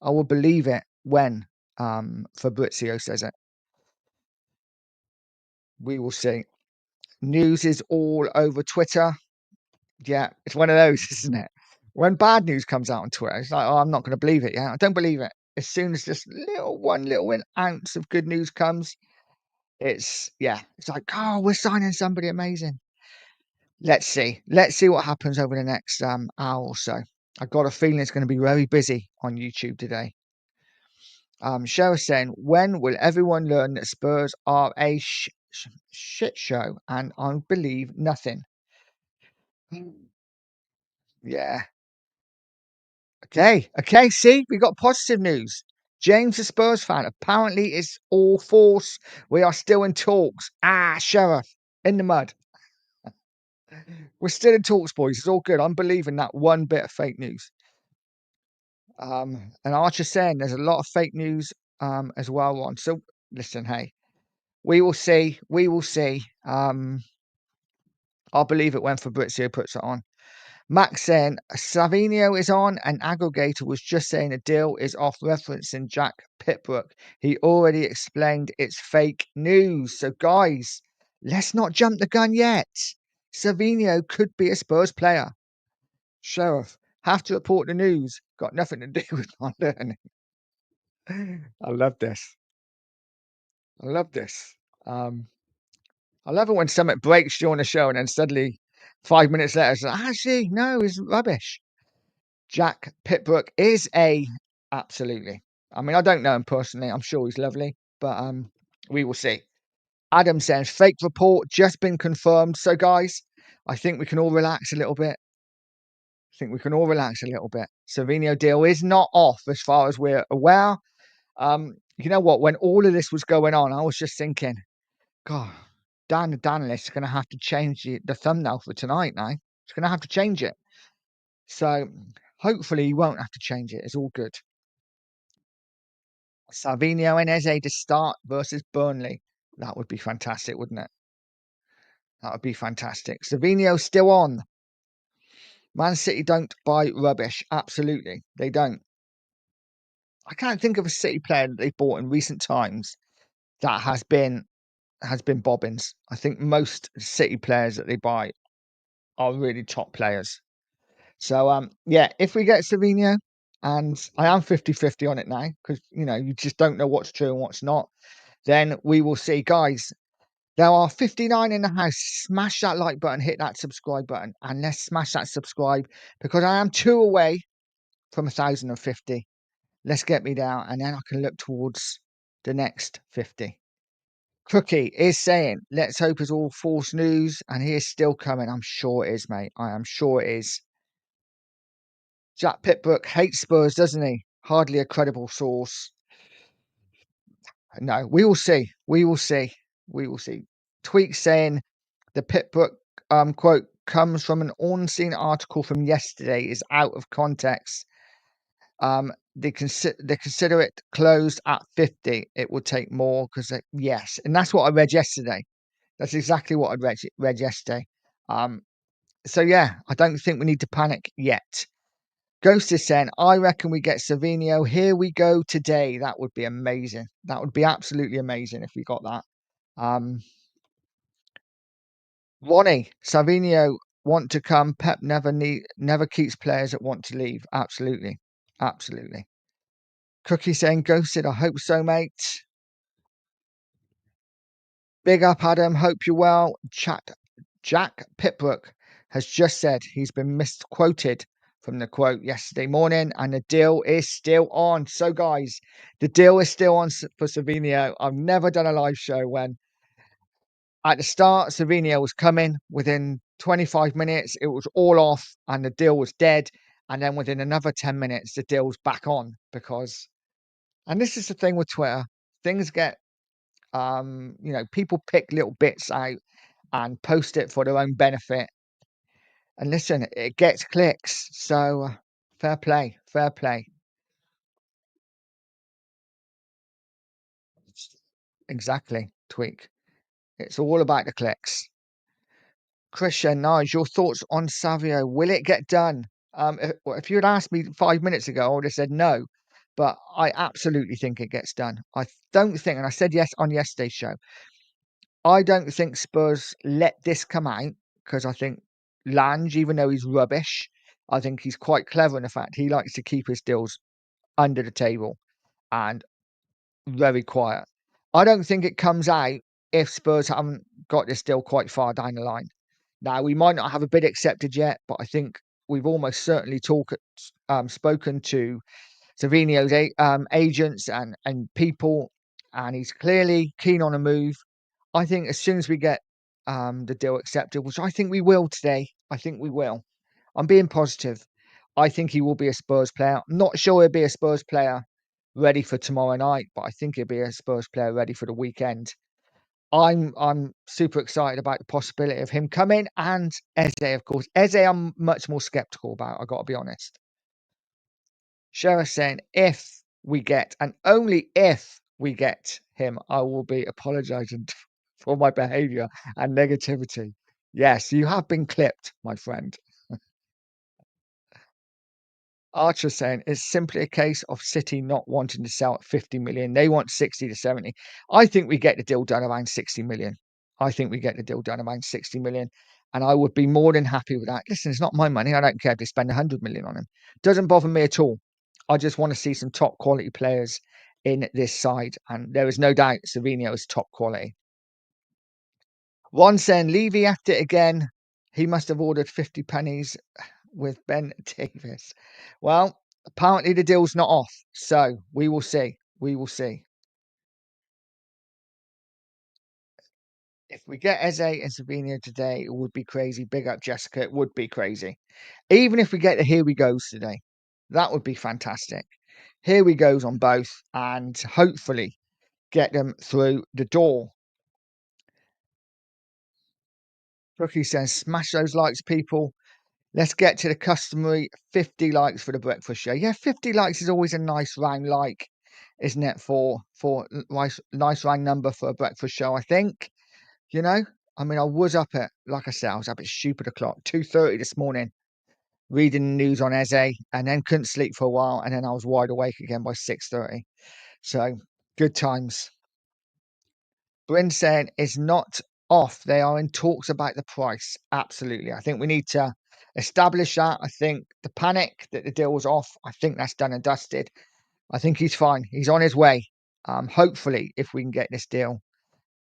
I will believe it when Fabrizio says it. We will see. News is all over Twitter. Yeah, it's one of those, isn't it? When bad news comes out on Twitter, it's like, oh, I'm not going to believe it. Yeah, I don't believe it. As soon as just one little ounce of good news comes, it's like, oh, we're signing somebody amazing. Let's see. Let's see what happens over the next hour or so. I've got a feeling it's going to be very busy on YouTube today. Cheryl saying, when will everyone learn that Spurs are a shit show? And I believe nothing. Yeah. Okay. See, we got positive news. James, the Spurs fan, apparently it's all false. We are still in talks. Sheriff, in the mud. We're still in talks, boys. It's all good. I'm believing that one bit of fake news. And Archer's saying there's a lot of fake news as well, Ron. So listen, hey, we will see. I'll believe it when Fabrizio puts it on. Max saying Savinho is on, and Aggregator was just saying a deal is off, referencing Jack Pitbrook. He already explained it's fake news. So guys, let's not jump the gun yet. Savinho could be a Spurs player. Sheriff, have to report the news. Got nothing to do with my learning. I love this. I love it when something breaks during the show and then suddenly 5 minutes later it's like, actually, no, it's rubbish. Jack Pitbrook is absolutely. I mean, I don't know him personally. I'm sure he's lovely, but we will see. Adam says fake report just been confirmed. So guys, I think we can all relax a little bit. Savinho deal is not off as far as we're aware. You know what? When all of this was going on, I was just thinking, God, Dan the Danlist is going to have to change the thumbnail for tonight now. He's going to have to change it. So hopefully he won't have to change it. It's all good. Savinho and Eze to start versus Burnley. That would be fantastic, wouldn't it? That would be fantastic. Savinho still on. Man City don't buy rubbish. Absolutely. They don't. I can't think of a City player that they bought in recent times that has been bobbins. I think most City players that they buy are really top players. So if we get Savinho, and I am 50-50 on it now, because you just don't know what's true and what's not, then we will see. Guys, There are 59 in the house. Smash that like button, hit that subscribe button, and let's smash that subscribe because I am 2 away from 1,050. Let's get me down, and then I can look towards the next 50. Cookie is saying, let's hope it's all false news, and he is still coming. I'm sure it is, mate. I am sure it is. Jack Pitbrook hates Spurs, doesn't he? Hardly a credible source. No, we will see. We will see. We will see. Tweak saying the Pitbrook quote comes from an on-scene article from yesterday, is out of context. They consider it closed at 50. It will take more because yes, and that's what I read yesterday. That's exactly what I read yesterday. So yeah, I don't think we need to panic yet. Ghost is saying, I reckon we get Savinio. Here we go today. That would be amazing. That would be absolutely amazing if we got that. Ronnie, Savinio want to come. Pep never keeps players that want to leave. Absolutely. Absolutely. Cookie saying, Ghosted, I hope so, mate. Big up, Adam. Hope you're well. Jack Pitbrook has just said he's been misquoted from the quote yesterday morning, and the deal is still on. So, guys, the deal is still on for Savinio. I've never done a live show when at the start Savinio was coming. Within 25 minutes, it was all off, and the deal was dead. And then within another 10 minutes, the deal's back on because, and this is the thing with Twitter, things get people pick little bits out and post it for their own benefit. And listen, it gets clicks. So fair play, fair play. Exactly, Tweak. It's all about the clicks. Christian, Nige, your thoughts on Savio? Will it get done? If you had asked me 5 minutes ago, I would have said no. But I absolutely think it gets done. I don't think, and I said yes on yesterday's show, I don't think Spurs let this come out because I think Lange, even though he's rubbish, I think he's quite clever in the fact he likes to keep his deals under the table and very quiet. I don't think it comes out if Spurs haven't got this deal quite far down the line. Now, we might not have a bid accepted yet, but I think we've almost certainly spoken to Savinio's agents and people, and he's clearly keen on a move. I think as soon as we get the deal accepted, which I think we will today, I think we will. I'm being positive. I think he will be a Spurs player. I'm not sure he'll be a Spurs player ready for tomorrow night, but I think he'll be a Spurs player ready for the weekend. I'm super excited about the possibility of him coming and Eze, of course. Eze, I'm much more skeptical about. I got to be honest. Sheriff saying, if we get, and only if we get him, I will be apologizing for my behavior and negativity. Yes, you have been clipped, my friend. Archer saying, it's simply a case of City not wanting to sell at 50 million. They want 60 to 70. I think we get the deal done around 60 million. I think we get the deal done around 60 million. And I would be more than happy with that. Listen, it's not my money. I don't care if they spend 100 million on him. Doesn't bother me at all. I just want to see some top quality players in this side. And there is no doubt Savinio is top quality. One saying, Levy at it again. He must have ordered 50 pennies with Ben Davis. Well, apparently the deal's not off. So we will see. We will see. If we get Eze and Savinio today, it would be crazy. Big up Jessica. It would be crazy. Even if we get the Here We Goes today, that would be fantastic. Here We Goes on both and hopefully get them through the door. Brookie says, smash those likes, people. Let's get to the customary 50 likes for the breakfast show. Yeah, 50 likes is always a nice round like, isn't it? For nice round number for a breakfast show, I think. You know, I mean, I was up at, like I said, I was up at stupid o'clock, 2:30 this morning, reading the news on Eze, and then couldn't sleep for a while, and then I was wide awake again by 6:30. So good times. Bryn saying is not off. They are in talks about the price. Absolutely. I think we need to establish that. I think the panic that the deal was off, I think that's done and dusted. I think he's fine. He's on his way. Hopefully, if we can get this deal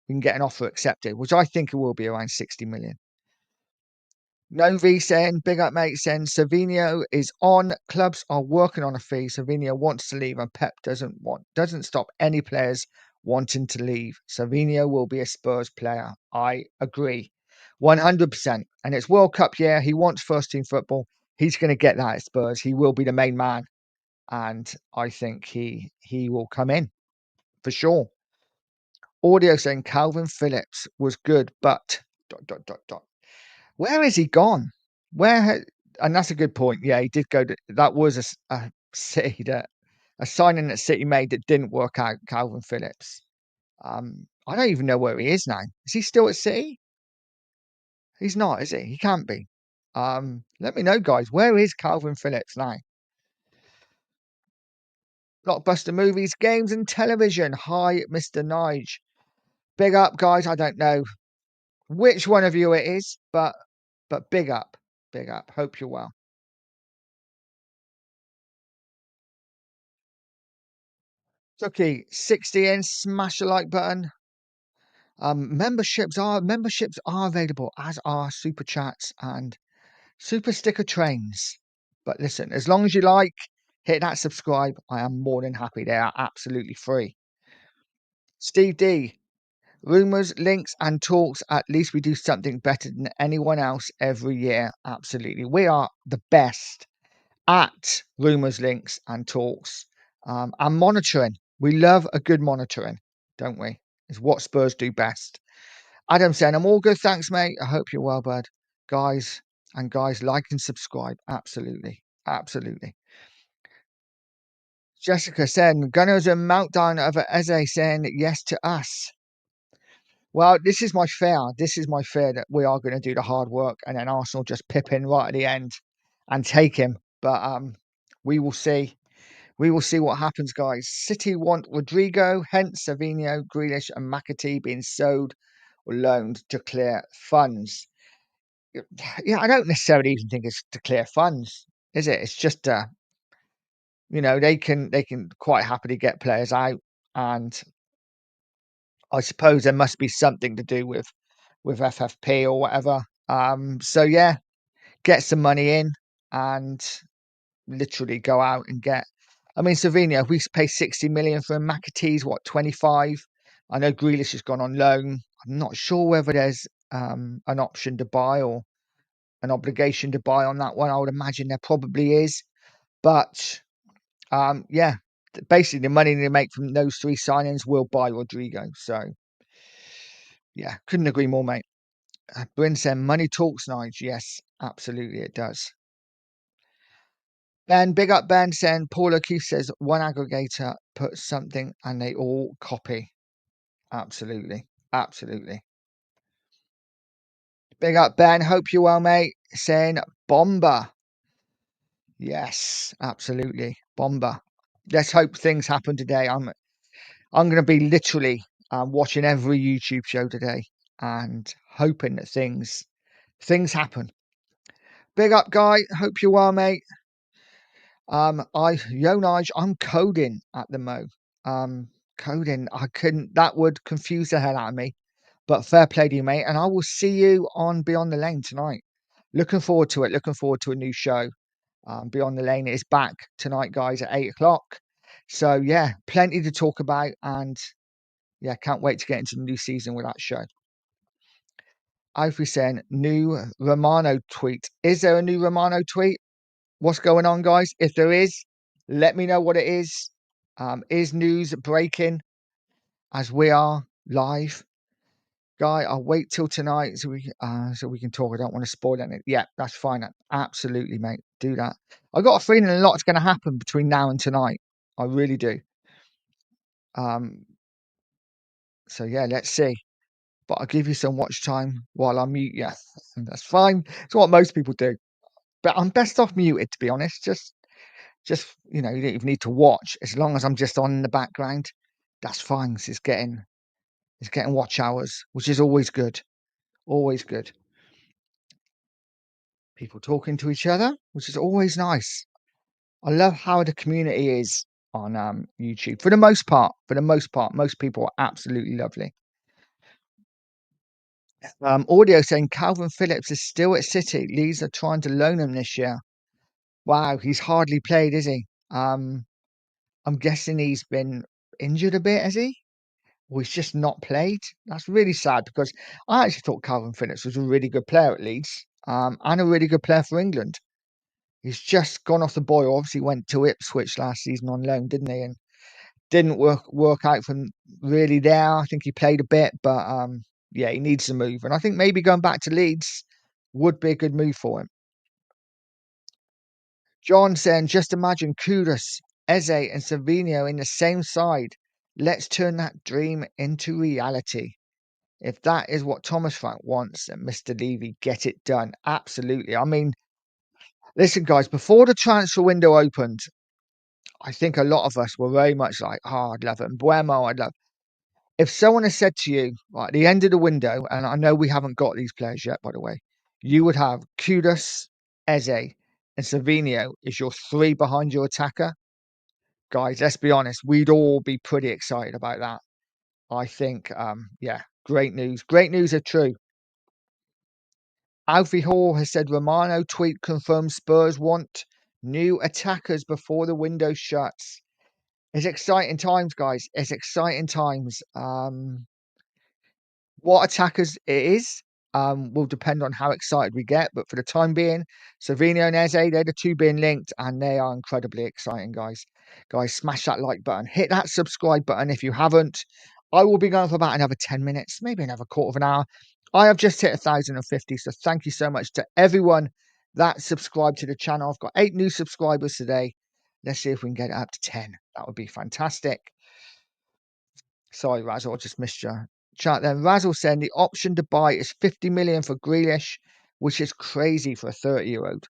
we can get an offer accepted, which I think it will be around 60 million. No V saying, big up mate saying, Savinho is on. Clubs are working on a fee. Savinho wants to leave and Pep doesn't stop any players wanting to leave. Savinho will be a Spurs player. I agree. 100%. And it's World Cup year. He wants first team football. He's going to get that at Spurs. He will be the main man. And I think he will come in for sure. Audio saying Calvin Phillips was good, but ... Where has he gone? And that's a good point. Yeah, he did go to, that was a City that a signing that City made that didn't work out, Calvin Phillips. I don't even know where he is now. Is he still at City? He's not, is he? He can't be. Let me know, guys. Where is Calvin Phillips now? Blockbuster movies, games, and television. Hi, Mr. Nige. Big up, guys. I don't know which one of you it is, but big up. Big up. Hope you're well. Tucky, 60 in, smash the like button. Memberships are available, as are super chats and super sticker trains. But listen, as long as you like, hit that subscribe. I am more than happy. They are absolutely free. Steve D, rumors, links, and talks. At least we do something better than anyone else every year. Absolutely, we are the best at rumors, links, and talks, and monitoring. We love a good monitoring, don't we? It's what Spurs do best. Adam saying, I'm all good, thanks, mate. I hope you're well, bud. Guys, like and subscribe. Absolutely. Absolutely. Jessica saying, Gunners and meltdown over Eze saying yes to us. Well, this is my fear. This is my fear that we are going to do the hard work and then Arsenal just pip in right at the end and take him. But we will see. We will see what happens, guys. City want Rodrigo, hence Savinho, Grealish, and McAtee being sold or loaned to clear funds. Yeah, I don't necessarily even think it's to clear funds, is it? It's just they can quite happily get players out, and I suppose there must be something to do with FFP or whatever. So yeah, get some money in and literally go out and get. I mean, Savinho, if we pay 60 million for him, McAtee's what, 25? I know Grealish has gone on loan. I'm not sure whether there's an option to buy or an obligation to buy on that one. I would imagine there probably is. But yeah, basically the money they make from those three signings will buy Rodrigo. So yeah, couldn't agree more, mate. Bryn said, money talks, Nige. Yes, absolutely it does. Ben, big up Ben, saying Paul O'Keefe says one aggregator puts something and they all copy. Absolutely. Absolutely. Big up Ben, hope you're well, mate. Saying Bomber. Yes, absolutely. Bomber. Let's hope things happen today. I'm going to be literally watching every YouTube show today and hoping that things happen. Big up, guy. Hope you're well, mate. Nige, I'm coding at the mo. Coding. That would confuse the hell out of me. But fair play to you, mate. And I will see you on Beyond the Lane tonight. Looking forward to it. Looking forward to a new show. Beyond the Lane is back tonight, guys, at 8:00. So yeah, plenty to talk about, and yeah, can't wait to get into the new season with that show. Alfie saying, new Romano tweet. Is there a new Romano tweet? What's going on, guys? If there is, let me know what it is. Is news breaking as we are live? Guy, I'll wait till tonight so we can talk. I don't want to spoil anything. Yeah, that's fine. Absolutely, mate. Do that. I got a feeling a lot's going to happen between now and tonight. I really do. So yeah, let's see. But I'll give you some watch time while I mute you. That's fine. It's what most people do. But I'm best off muted, to be honest. Just you don't even need to watch. As long as I'm just on in the background, that's fine. It's getting watch hours, which is always good. Always good. People talking to each other, which is always nice. I love how the community is on YouTube. For the most part, most people are absolutely lovely. Audio saying Calvin Phillips is still at City. Leeds are trying to loan him this year. Wow, he's hardly played, is he? I'm guessing he's been injured a bit, has he? Or he's just not played. That's really sad because I actually thought Calvin Phillips was a really good player at Leeds, and a really good player for England. He's just gone off the boil. Obviously, went to Ipswich last season on loan, didn't he? And didn't work out for him really there. I think he played a bit, but yeah, he needs to move. And I think maybe going back to Leeds would be a good move for him. John saying, just imagine Kudus, Eze, and Savinho in the same side. Let's turn that dream into reality. If that is what Thomas Frank wants, and Mr. Levy, get it done. Absolutely. I mean, listen, guys, before the transfer window opened, I think a lot of us were very much like, oh, I'd love it. And Buemo, I'd love. If someone has said to you, right, at the end of the window, and I know we haven't got these players yet, by the way, you would have Kudus, Eze, and Savinho is your three behind your attacker. Guys, let's be honest, we'd all be pretty excited about that. I think, yeah, great news. Great news are true. Alfie Hall has said Romano tweet confirms Spurs want new attackers before the window shuts. It's exciting times, guys. It's exciting times. What attackers it is will depend on how excited we get. But for the time being, Savinho and Eze, they're the two being linked, and they are incredibly exciting, guys. Guys, smash that like button. Hit that subscribe button if you haven't. I will be going for about another 10 minutes, maybe another quarter of an hour. I have just hit 1,050, so thank you so much to everyone that subscribed to the channel. I've got 8 new subscribers today. Let's see if we can get it up to 10. That would be fantastic. Sorry, Razzle, I just missed your chat then. Razzle saying the option to buy is 50 million for Grealish, which is crazy for a 30-year-old.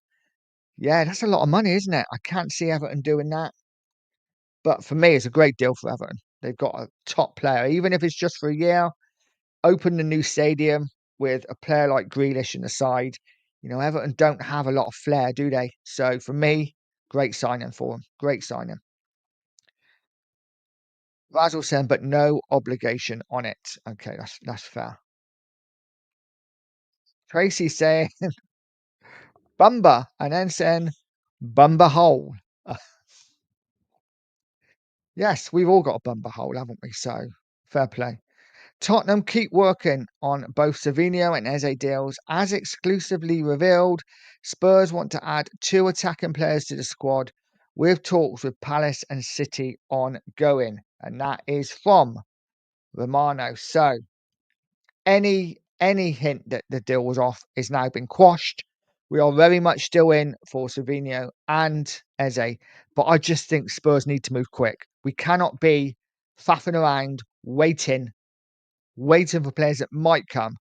Yeah, that's a lot of money, isn't it? I can't see Everton doing that. But for me, it's a great deal for Everton. They've got a top player, even if it's just for a year. Open the new stadium with a player like Grealish in the side. You know, Everton don't have a lot of flair, do they? So for me, great signing for them. Great signing. Razzle saying, but no obligation on it. Okay, that's fair. Tracy saying Bumba and then saying Bumba hole. Yes, we've all got a Bumba hole, haven't we? So fair play. Tottenham keep working on both Savinho and Eze deals. As exclusively revealed, Spurs want to add 2 attacking players to the squad with talks with Palace and City ongoing. And that is from Romano. So any hint that the deal was off is now been quashed. We are very much still in for Savinho and Eze, but I just think Spurs need to move quick. We cannot be faffing around, waiting for players that might come.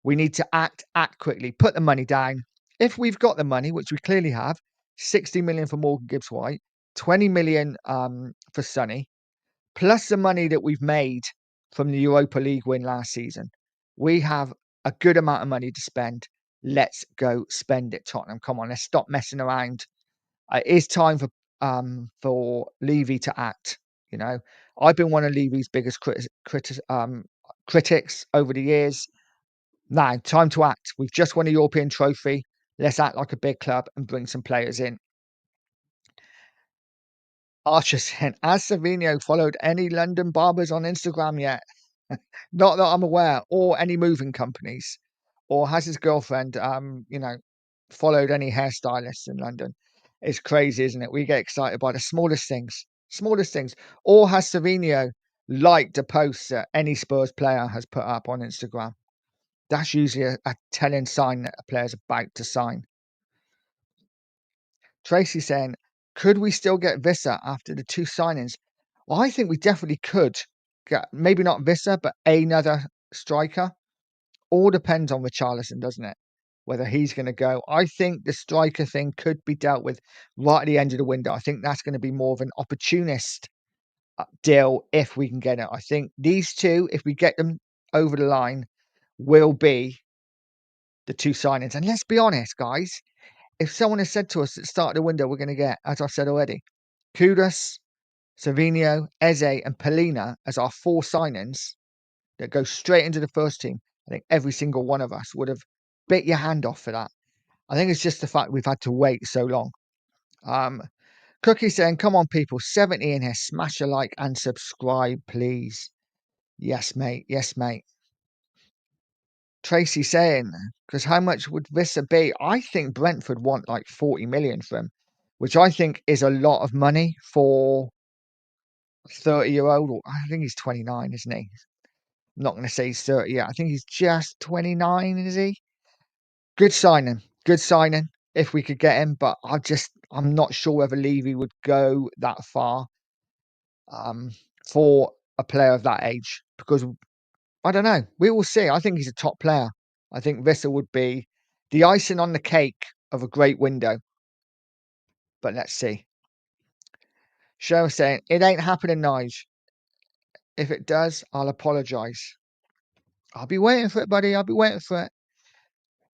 We need to act quickly, put the money down. If we've got the money, which we clearly have, 60 million for Morgan Gibbs White, 20 million for Sonny, plus the money that we've made from the Europa League win last season, we have a good amount of money to spend. Let's go spend it, Tottenham. Come on, let's stop messing around. It is time for Levy to act. You know, I've been one of Levy's biggest critics over the years. Now, time to act. We've just won a European trophy. Let's act like a big club and bring some players in. Archer said, has Savinho followed any London barbers on Instagram yet? Not that I'm aware, or any moving companies, or has his girlfriend, followed any hairstylists in London? It's crazy, isn't it? We get excited by the smallest things. Or has Savinho liked a post that any Spurs player has put up on Instagram? That's usually a telling sign that a player's about to sign. Tracy saying, could we still get Vissa after the 2 signings? Well, I think we definitely could get, maybe not Vissa, but another striker. All depends on Richarlison, doesn't it? Whether he's going to go. I think the striker thing could be dealt with right at the end of the window. I think that's going to be more of an opportunist deal if we can get it. I think these 2, if we get them over the line, will be the 2 signings. And let's be honest, guys, if someone has said to us at the start of the window, we're going to get, as I said already, Kudus, Savinho, Eze, and Polina as our 4 signings that go straight into the first team. I think every single one of us would have bit your hand off for that. I think it's just the fact we've had to wait so long. Cookie saying, come on, people, 70 in here, smash a like and subscribe, please. Yes, mate. Yes, mate. Tracy saying, because how much would Vissa be? I think Brentford want like 40 million for him, which I think is a lot of money for a 30-year-old. I think he's 29, isn't he? I'm not going to say he's 30 yet. I think he's just 29, is he? Good signing. Good signing if we could get him, but I'm not sure whether Levy would go that far for a player of that age, because I don't know. We will see. I think he's a top player. I think Vissa would be the icing on the cake of a great window. But let's see. Cheryl saying, it ain't happening, Nige. If it does, I'll apologise. I'll be waiting for it, buddy. I'll be waiting for it.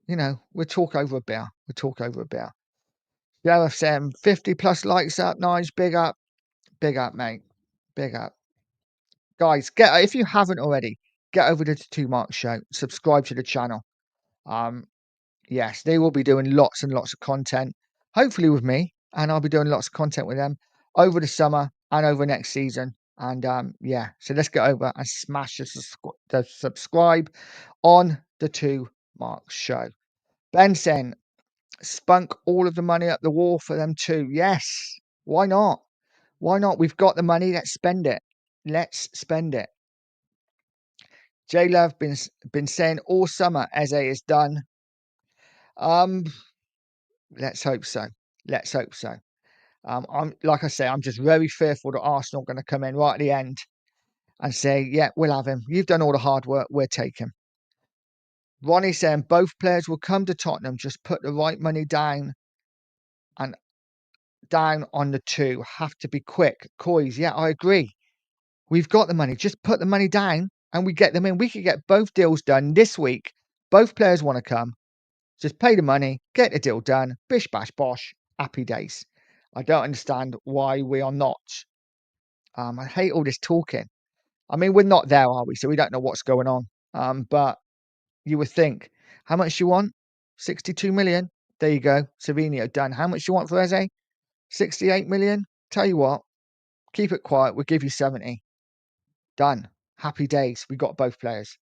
You know, we'll talk over a beer. We'll talk over a beer. Sheriff saying, 50 plus likes up, Nige. Big up. Big up, mate. Big up. Guys, if you haven't already, get over to the 2 Mark Show. Subscribe to the channel. Yes, they will be doing lots and lots of content, hopefully with me, and I'll be doing lots of content with them over the summer and over next season. And yeah, so let's get over and smash the subscribe on the 2 Mark Show. Ben saying, spunk all of the money up the wall for them too. Yes, why not? Why not? We've got the money. Let's spend it. Let's spend it. J Love been saying all summer Eze is done. Let's hope so. Let's hope so. I'm like I say, I'm just very fearful that Arsenal are going to come in right at the end and say, yeah, we'll have him. You've done all the hard work. We'll take him. Ronnie saying both players will come to Tottenham. Just put the right money down and down on the 2. Have to be quick. Coys, yeah, I agree. We've got the money. Just put the money down and we get them in. We could get both deals done this week. Both players want to come. Just pay the money, get the deal done. Bish, bash, bosh. Happy days. I don't understand why we are not. I hate all this talking. I mean, we're not there, are we? So we don't know what's going on. But you would think, how much you want? 62 million. There you go. Savinho done. How much you want for Eze? 68 million. Tell you what, keep it quiet. We'll give you 70. Done. Happy days. We got both players.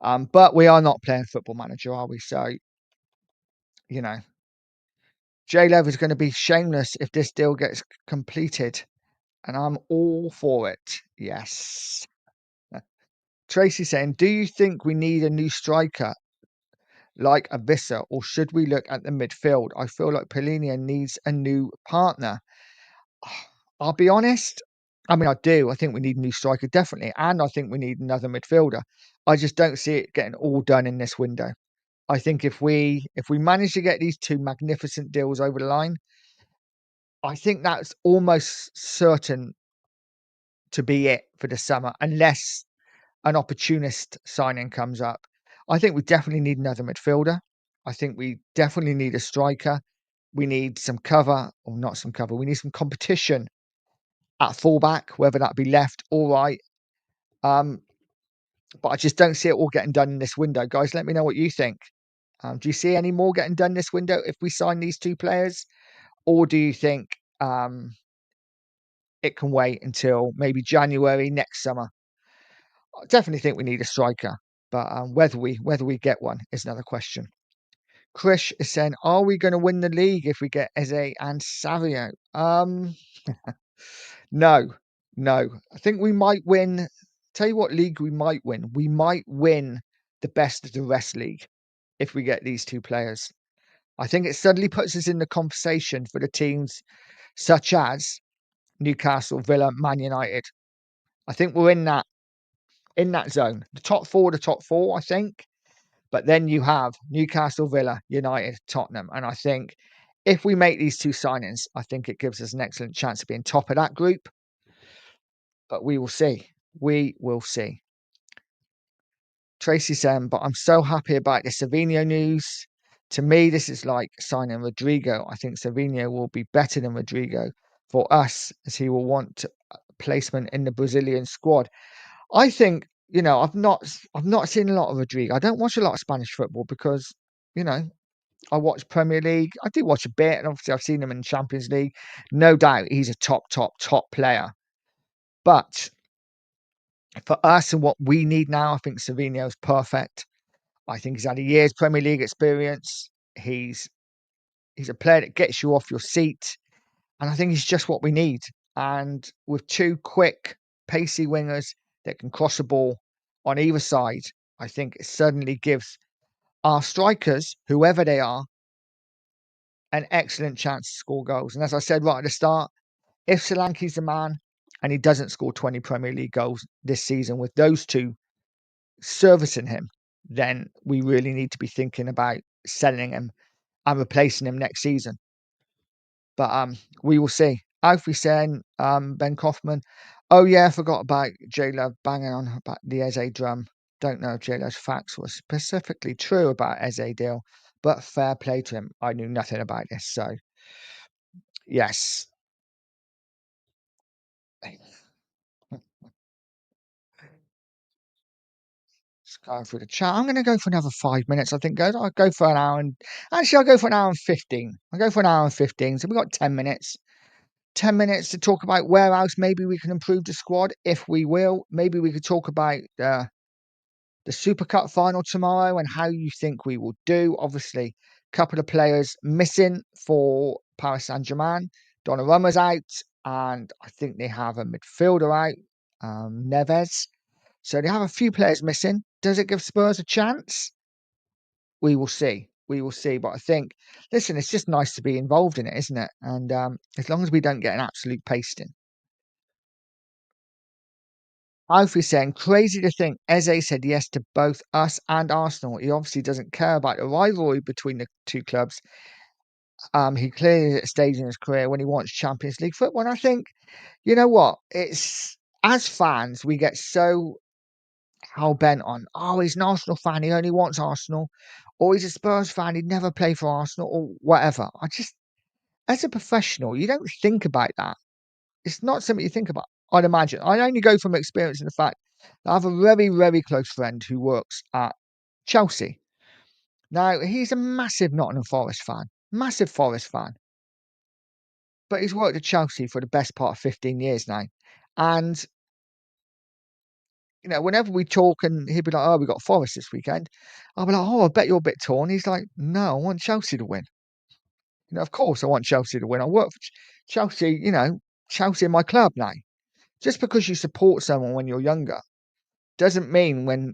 But we are not playing Football Manager, are we? So, you know, J-Lev is going to be shameless if this deal gets completed. And I'm all for it. Yes. Tracy saying, do you think we need a new striker like a Vissa, or should we look at the midfield? I feel like Polina needs a new partner. I'll be honest. I mean, I do. I think we need a new striker, definitely. And I think we need another midfielder. I just don't see it getting all done in this window. I think if we manage to get these 2 magnificent deals over the line, I think that's almost certain to be it for the summer, unless an opportunist signing comes up. I think we definitely need another midfielder. I think we definitely need a striker. We need some cover, or not some cover. We need some competition at fullback, whether that be left or right. But I just don't see it all getting done in this window. Guys, let me know what you think. Do you see any more getting done this window if we sign these 2 players? Or do you think it can wait until maybe January next summer? I definitely think we need a striker, but whether we get one is another question. Chris is saying, are we going to win the league if we get Eze and Savio? No. I think we might win. Tell you what league we might win. We might win the best of the rest league if we get these 2 players. I think it suddenly puts us in the conversation for the teams such as Newcastle, Villa, Man United. I think we're in that zone. The top 4, I think. But then you have Newcastle, Villa, United, Tottenham. And I think if we make these 2 signings, I think it gives us an excellent chance of being top of that group. But we will see. We will see. Tracy saying, but I'm so happy about the Savinho news. To me, this is like signing Rodrigo. I think Savinho will be better than Rodrigo for us, as he will want placement in the Brazilian squad. I think I've not seen a lot of Rodrigo. I don't watch a lot of Spanish football because, you know, I watch Premier League. I do watch a bit, and obviously I've seen him in Champions League. No doubt he's a top player. But for us and what we need now, I think Savinho's perfect. I think he's had a year's Premier League experience. He's a player that gets you off your seat, and I think he's just what we need. And with two quick, pacey wingers that can cross the ball on either side, I think it certainly gives our strikers, whoever they are, an excellent chance to score goals. And as I said right at the start, if Solanke's the man and he doesn't score 20 Premier League goals this season with those two servicing him, then we really need to be thinking about selling him and replacing him next season. But we will see. Alfie saying, Ben Kaufman, oh yeah, I forgot about J Love banging on about the Eze drum. Don't know if J Love's facts were specifically true about Eze deal, but fair play to him. I knew nothing about this, so yes. Just going through the chat. I'm going to go for another 5 minutes. I think, guys. I'll go for an hour and actually, I'll go for an hour and 15. I'll go for an hour and 15. So we've got 10 minutes. 10 minutes to talk about where else maybe we can improve the squad if we will. Maybe we could talk about the Super Cup final tomorrow and how you think we will do. Obviously, a couple of players missing for Paris Saint-Germain. Donnarumma's out, and I think they have a midfielder out, Neves. So they have a few players missing. Does it give Spurs a chance? We will see. We will see. But I think, listen, it's just nice to be involved in it, isn't it? And as long as we don't get an absolute pasting. Alfie's saying, crazy to think Eze said yes to both us and Arsenal. He obviously doesn't care about the rivalry between the two clubs. He clearly is at a stage in his career when he wants Champions League football. And I think, you know what? It's as fans, we get so hell bent on, oh, he's an Arsenal fan, he only wants Arsenal, or he's a Spurs fan, he'd never play for Arsenal, or whatever. As a professional, you don't think about that. It's not something you think about. I'd imagine. I only go from experience in the fact that I have a very, very close friend who works at Chelsea. Now, he's a massive Nottingham Forest fan, massive Forest fan, but he's worked at Chelsea for the best part of 15 years now. And, whenever we talk and he'd be like, oh, we got Forest this weekend, I'll be like, oh, I bet you're a bit torn. He's like, no, I want Chelsea to win. Of course I want Chelsea to win. I work for Chelsea, Chelsea are my club now. Just because you support someone when you're younger doesn't mean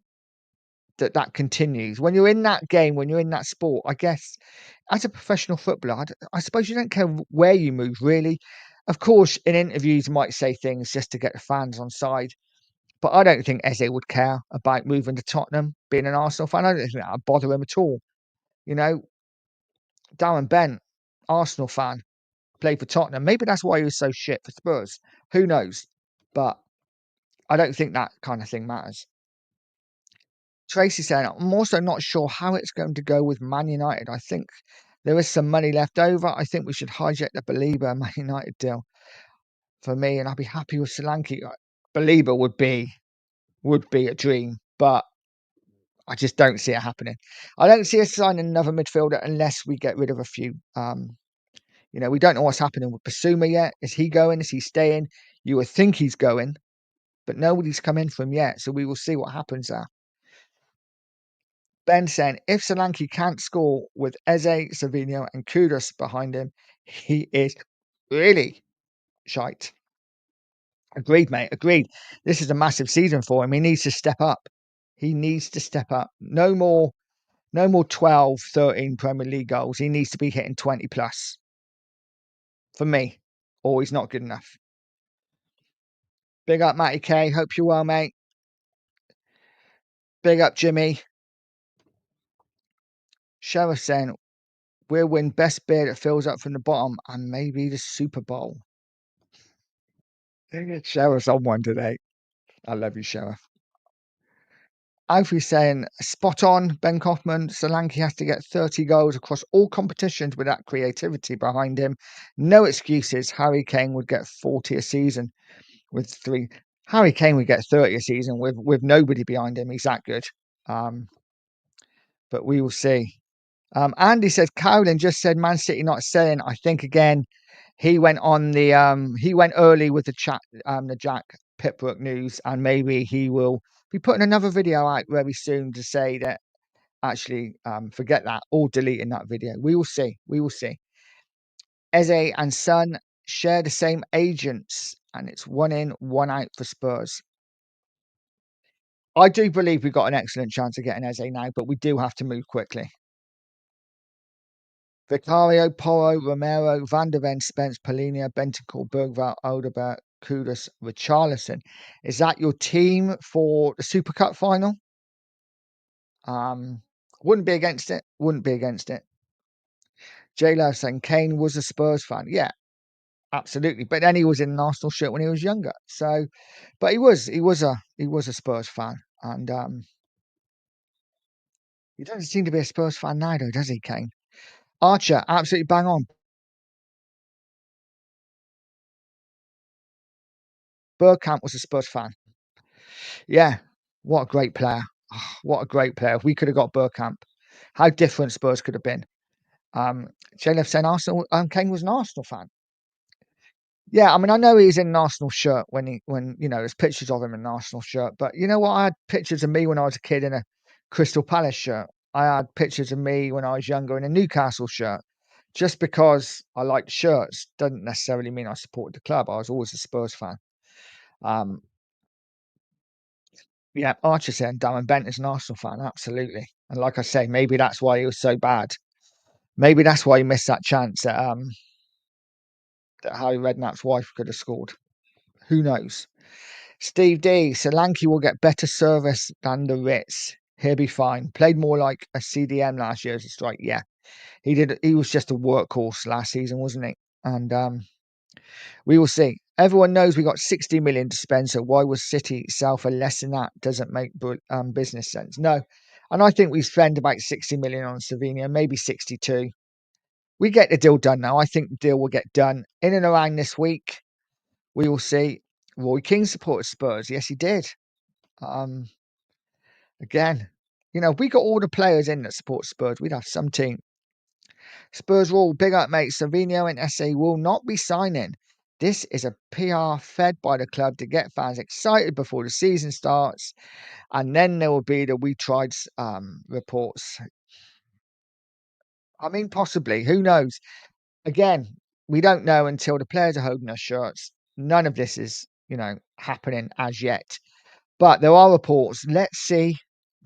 that continues. When you're in that game, when you're in that sport, I guess, as a professional footballer, I suppose you don't care where you move, really. Of course, in interviews, you might say things just to get the fans on side. But I don't think Eze would care about moving to Tottenham, being an Arsenal fan. I don't think that would bother him at all. You know, Darren Bent, Arsenal fan, played for Tottenham. Maybe that's why he was so shit for Spurs. Who knows? But I don't think that kind of thing matters. Tracy saying, I'm also not sure how it's going to go with Man United. I think there is some money left over. I think we should hijack the Belieber Man United deal for me, and I'll be happy with Solanke. Belieber would be a dream, but I just don't see it happening. I don't see us signing another midfielder unless we get rid of a few. We don't know what's happening with Basuma yet. Is he going? Is he staying? You would think he's going, but nobody's come in for him yet. So we will see what happens there. Ben saying, if Solanke can't score with Eze, Savinho, and Kudus behind him, he is really shite. Agreed, mate. Agreed. This is a massive season for him. He needs to step up. He needs to step up. No more 12, 13 Premier League goals. He needs to be hitting 20 plus. For me. Or he's not good enough. Big up, Matty K. Hope you're well, mate. Big up, Jimmy. Sheriff saying, we'll win best beer that fills up from the bottom and maybe the Super Bowl. Sheriff's on one today. I love you, Sheriff. Alfie's saying, spot on, Ben Kaufman. Solanke has to get 30 goals across all competitions with that creativity behind him. No excuses. Harry Kane would get 40 a season with 3. Harry Kane would get 30 a season with nobody behind him. He's that good. But we will see. Andy says Cowling just said Man City not selling. I think again he went on the he went early with the Jack Pitbrook news, and maybe he will be putting another video out very soon to say that actually forget that or deleting that video. We will see. We will see. Eze and Son share the same agents, and it's 1 in, 1 out for Spurs. I do believe we've got an excellent chance of getting Eze now, but we do have to move quickly. Vicario, Porro, Romero, Van der Ven, Spence, Polina, Bentancur, Bergvall, Odegaard, Kudus, Richarlison. Is that your team for the Super Cup final? Wouldn't be against it. Wouldn't be against it. J Love saying Kane was a Spurs fan. Yeah, absolutely. But then he was in an Arsenal shirt when he was younger. So, but he was a Spurs fan, and he doesn't seem to be a Spurs fan now, though, does he, Kane? Archer, absolutely bang on. Bergkamp was a Spurs fan. Yeah, what a great player. Oh, what a great player. If we could have got Bergkamp, how different Spurs could have been. J-Lev saying Arsenal, Kane was an Arsenal fan. Yeah, I mean, I know he's in an Arsenal shirt when there's pictures of him in an Arsenal shirt. But you know what? I had pictures of me when I was a kid in a Crystal Palace shirt. I had pictures of me when I was younger in a Newcastle shirt. Just because I liked shirts doesn't necessarily mean I supported the club. I was always a Spurs fan. Um, Yeah, Archer said Darren Bent is an Arsenal fan, absolutely. And like I say, maybe that's why he was so bad. Maybe that's why he missed that chance that Harry Redknapp's wife could have scored. Who knows? Steve D, Solanke will get better service than the Ritz. He'll be fine. Played more like a CDM last year as a strike. Yeah, he did. He was just a workhorse last season, wasn't he? And we will see. Everyone knows we got 60 million to spend, so why was City sell for less than that? Doesn't make business sense. No. And I think we spend about 60 million on Savinho, maybe 62. We get the deal done now. I think the deal will get done in and around this week. We will see. Roy King supported Spurs. Yes, he did. Again, if we got all the players in that support Spurs, we'd have some team. Spurs rule, big up, mate. Savinho and SA will not be signing. This is a PR fed by the club to get fans excited before the season starts. And then there will be the we tried reports. I mean, possibly. Who knows? Again, we don't know until the players are holding their shirts. None of this is, happening as yet. But there are reports. Let's see.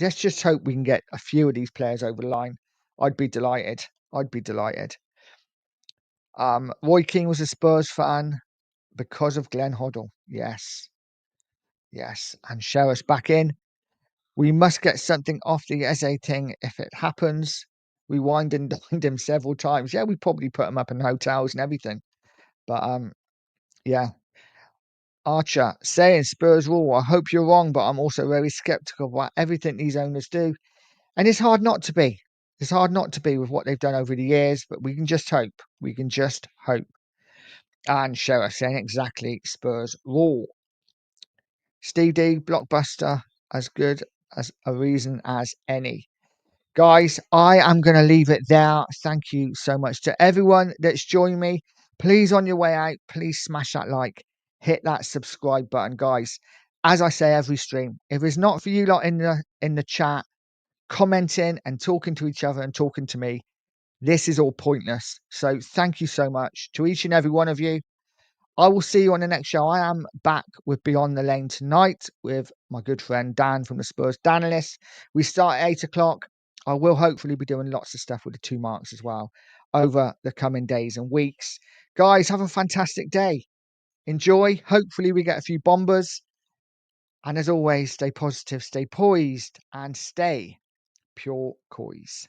Let's just hope we can get a few of these players over the line. I'd be delighted. I'd be delighted. Roy King was a Spurs fan because of Glenn Hoddle. Yes. Yes. And Sheriff's back in. We must get something off the SA thing if it happens. We wined and dined him several times. Yeah, we probably put him up in hotels and everything. But yeah. Archer saying Spurs rule. I hope you're wrong, but I'm also very skeptical about everything these owners do. And it's hard not to be. It's hard not to be with what they've done over the years, but we can just hope. We can just hope. And Sheriff saying exactly Spurs rule. Steve D, blockbuster, as good as a reason as any. Guys, I am going to leave it there. Thank you so much to everyone that's joined me. Please, on your way out, please smash that like, hit that subscribe button, guys. As I say every stream, if it's not for you lot in the chat, commenting and talking to each other and talking to me, this is all pointless. So thank you so much to each and every one of you. I will see you on the next show. I am back with Beyond the Lane tonight with my good friend Dan from the Spurs Danalist. We start at 8 o'clock. I will hopefully be doing lots of stuff with the 2 marks as well over the coming days and weeks. Guys, have a fantastic day. Enjoy. Hopefully we get a few bombers. And as always, stay positive, stay poised, and stay pure Coys.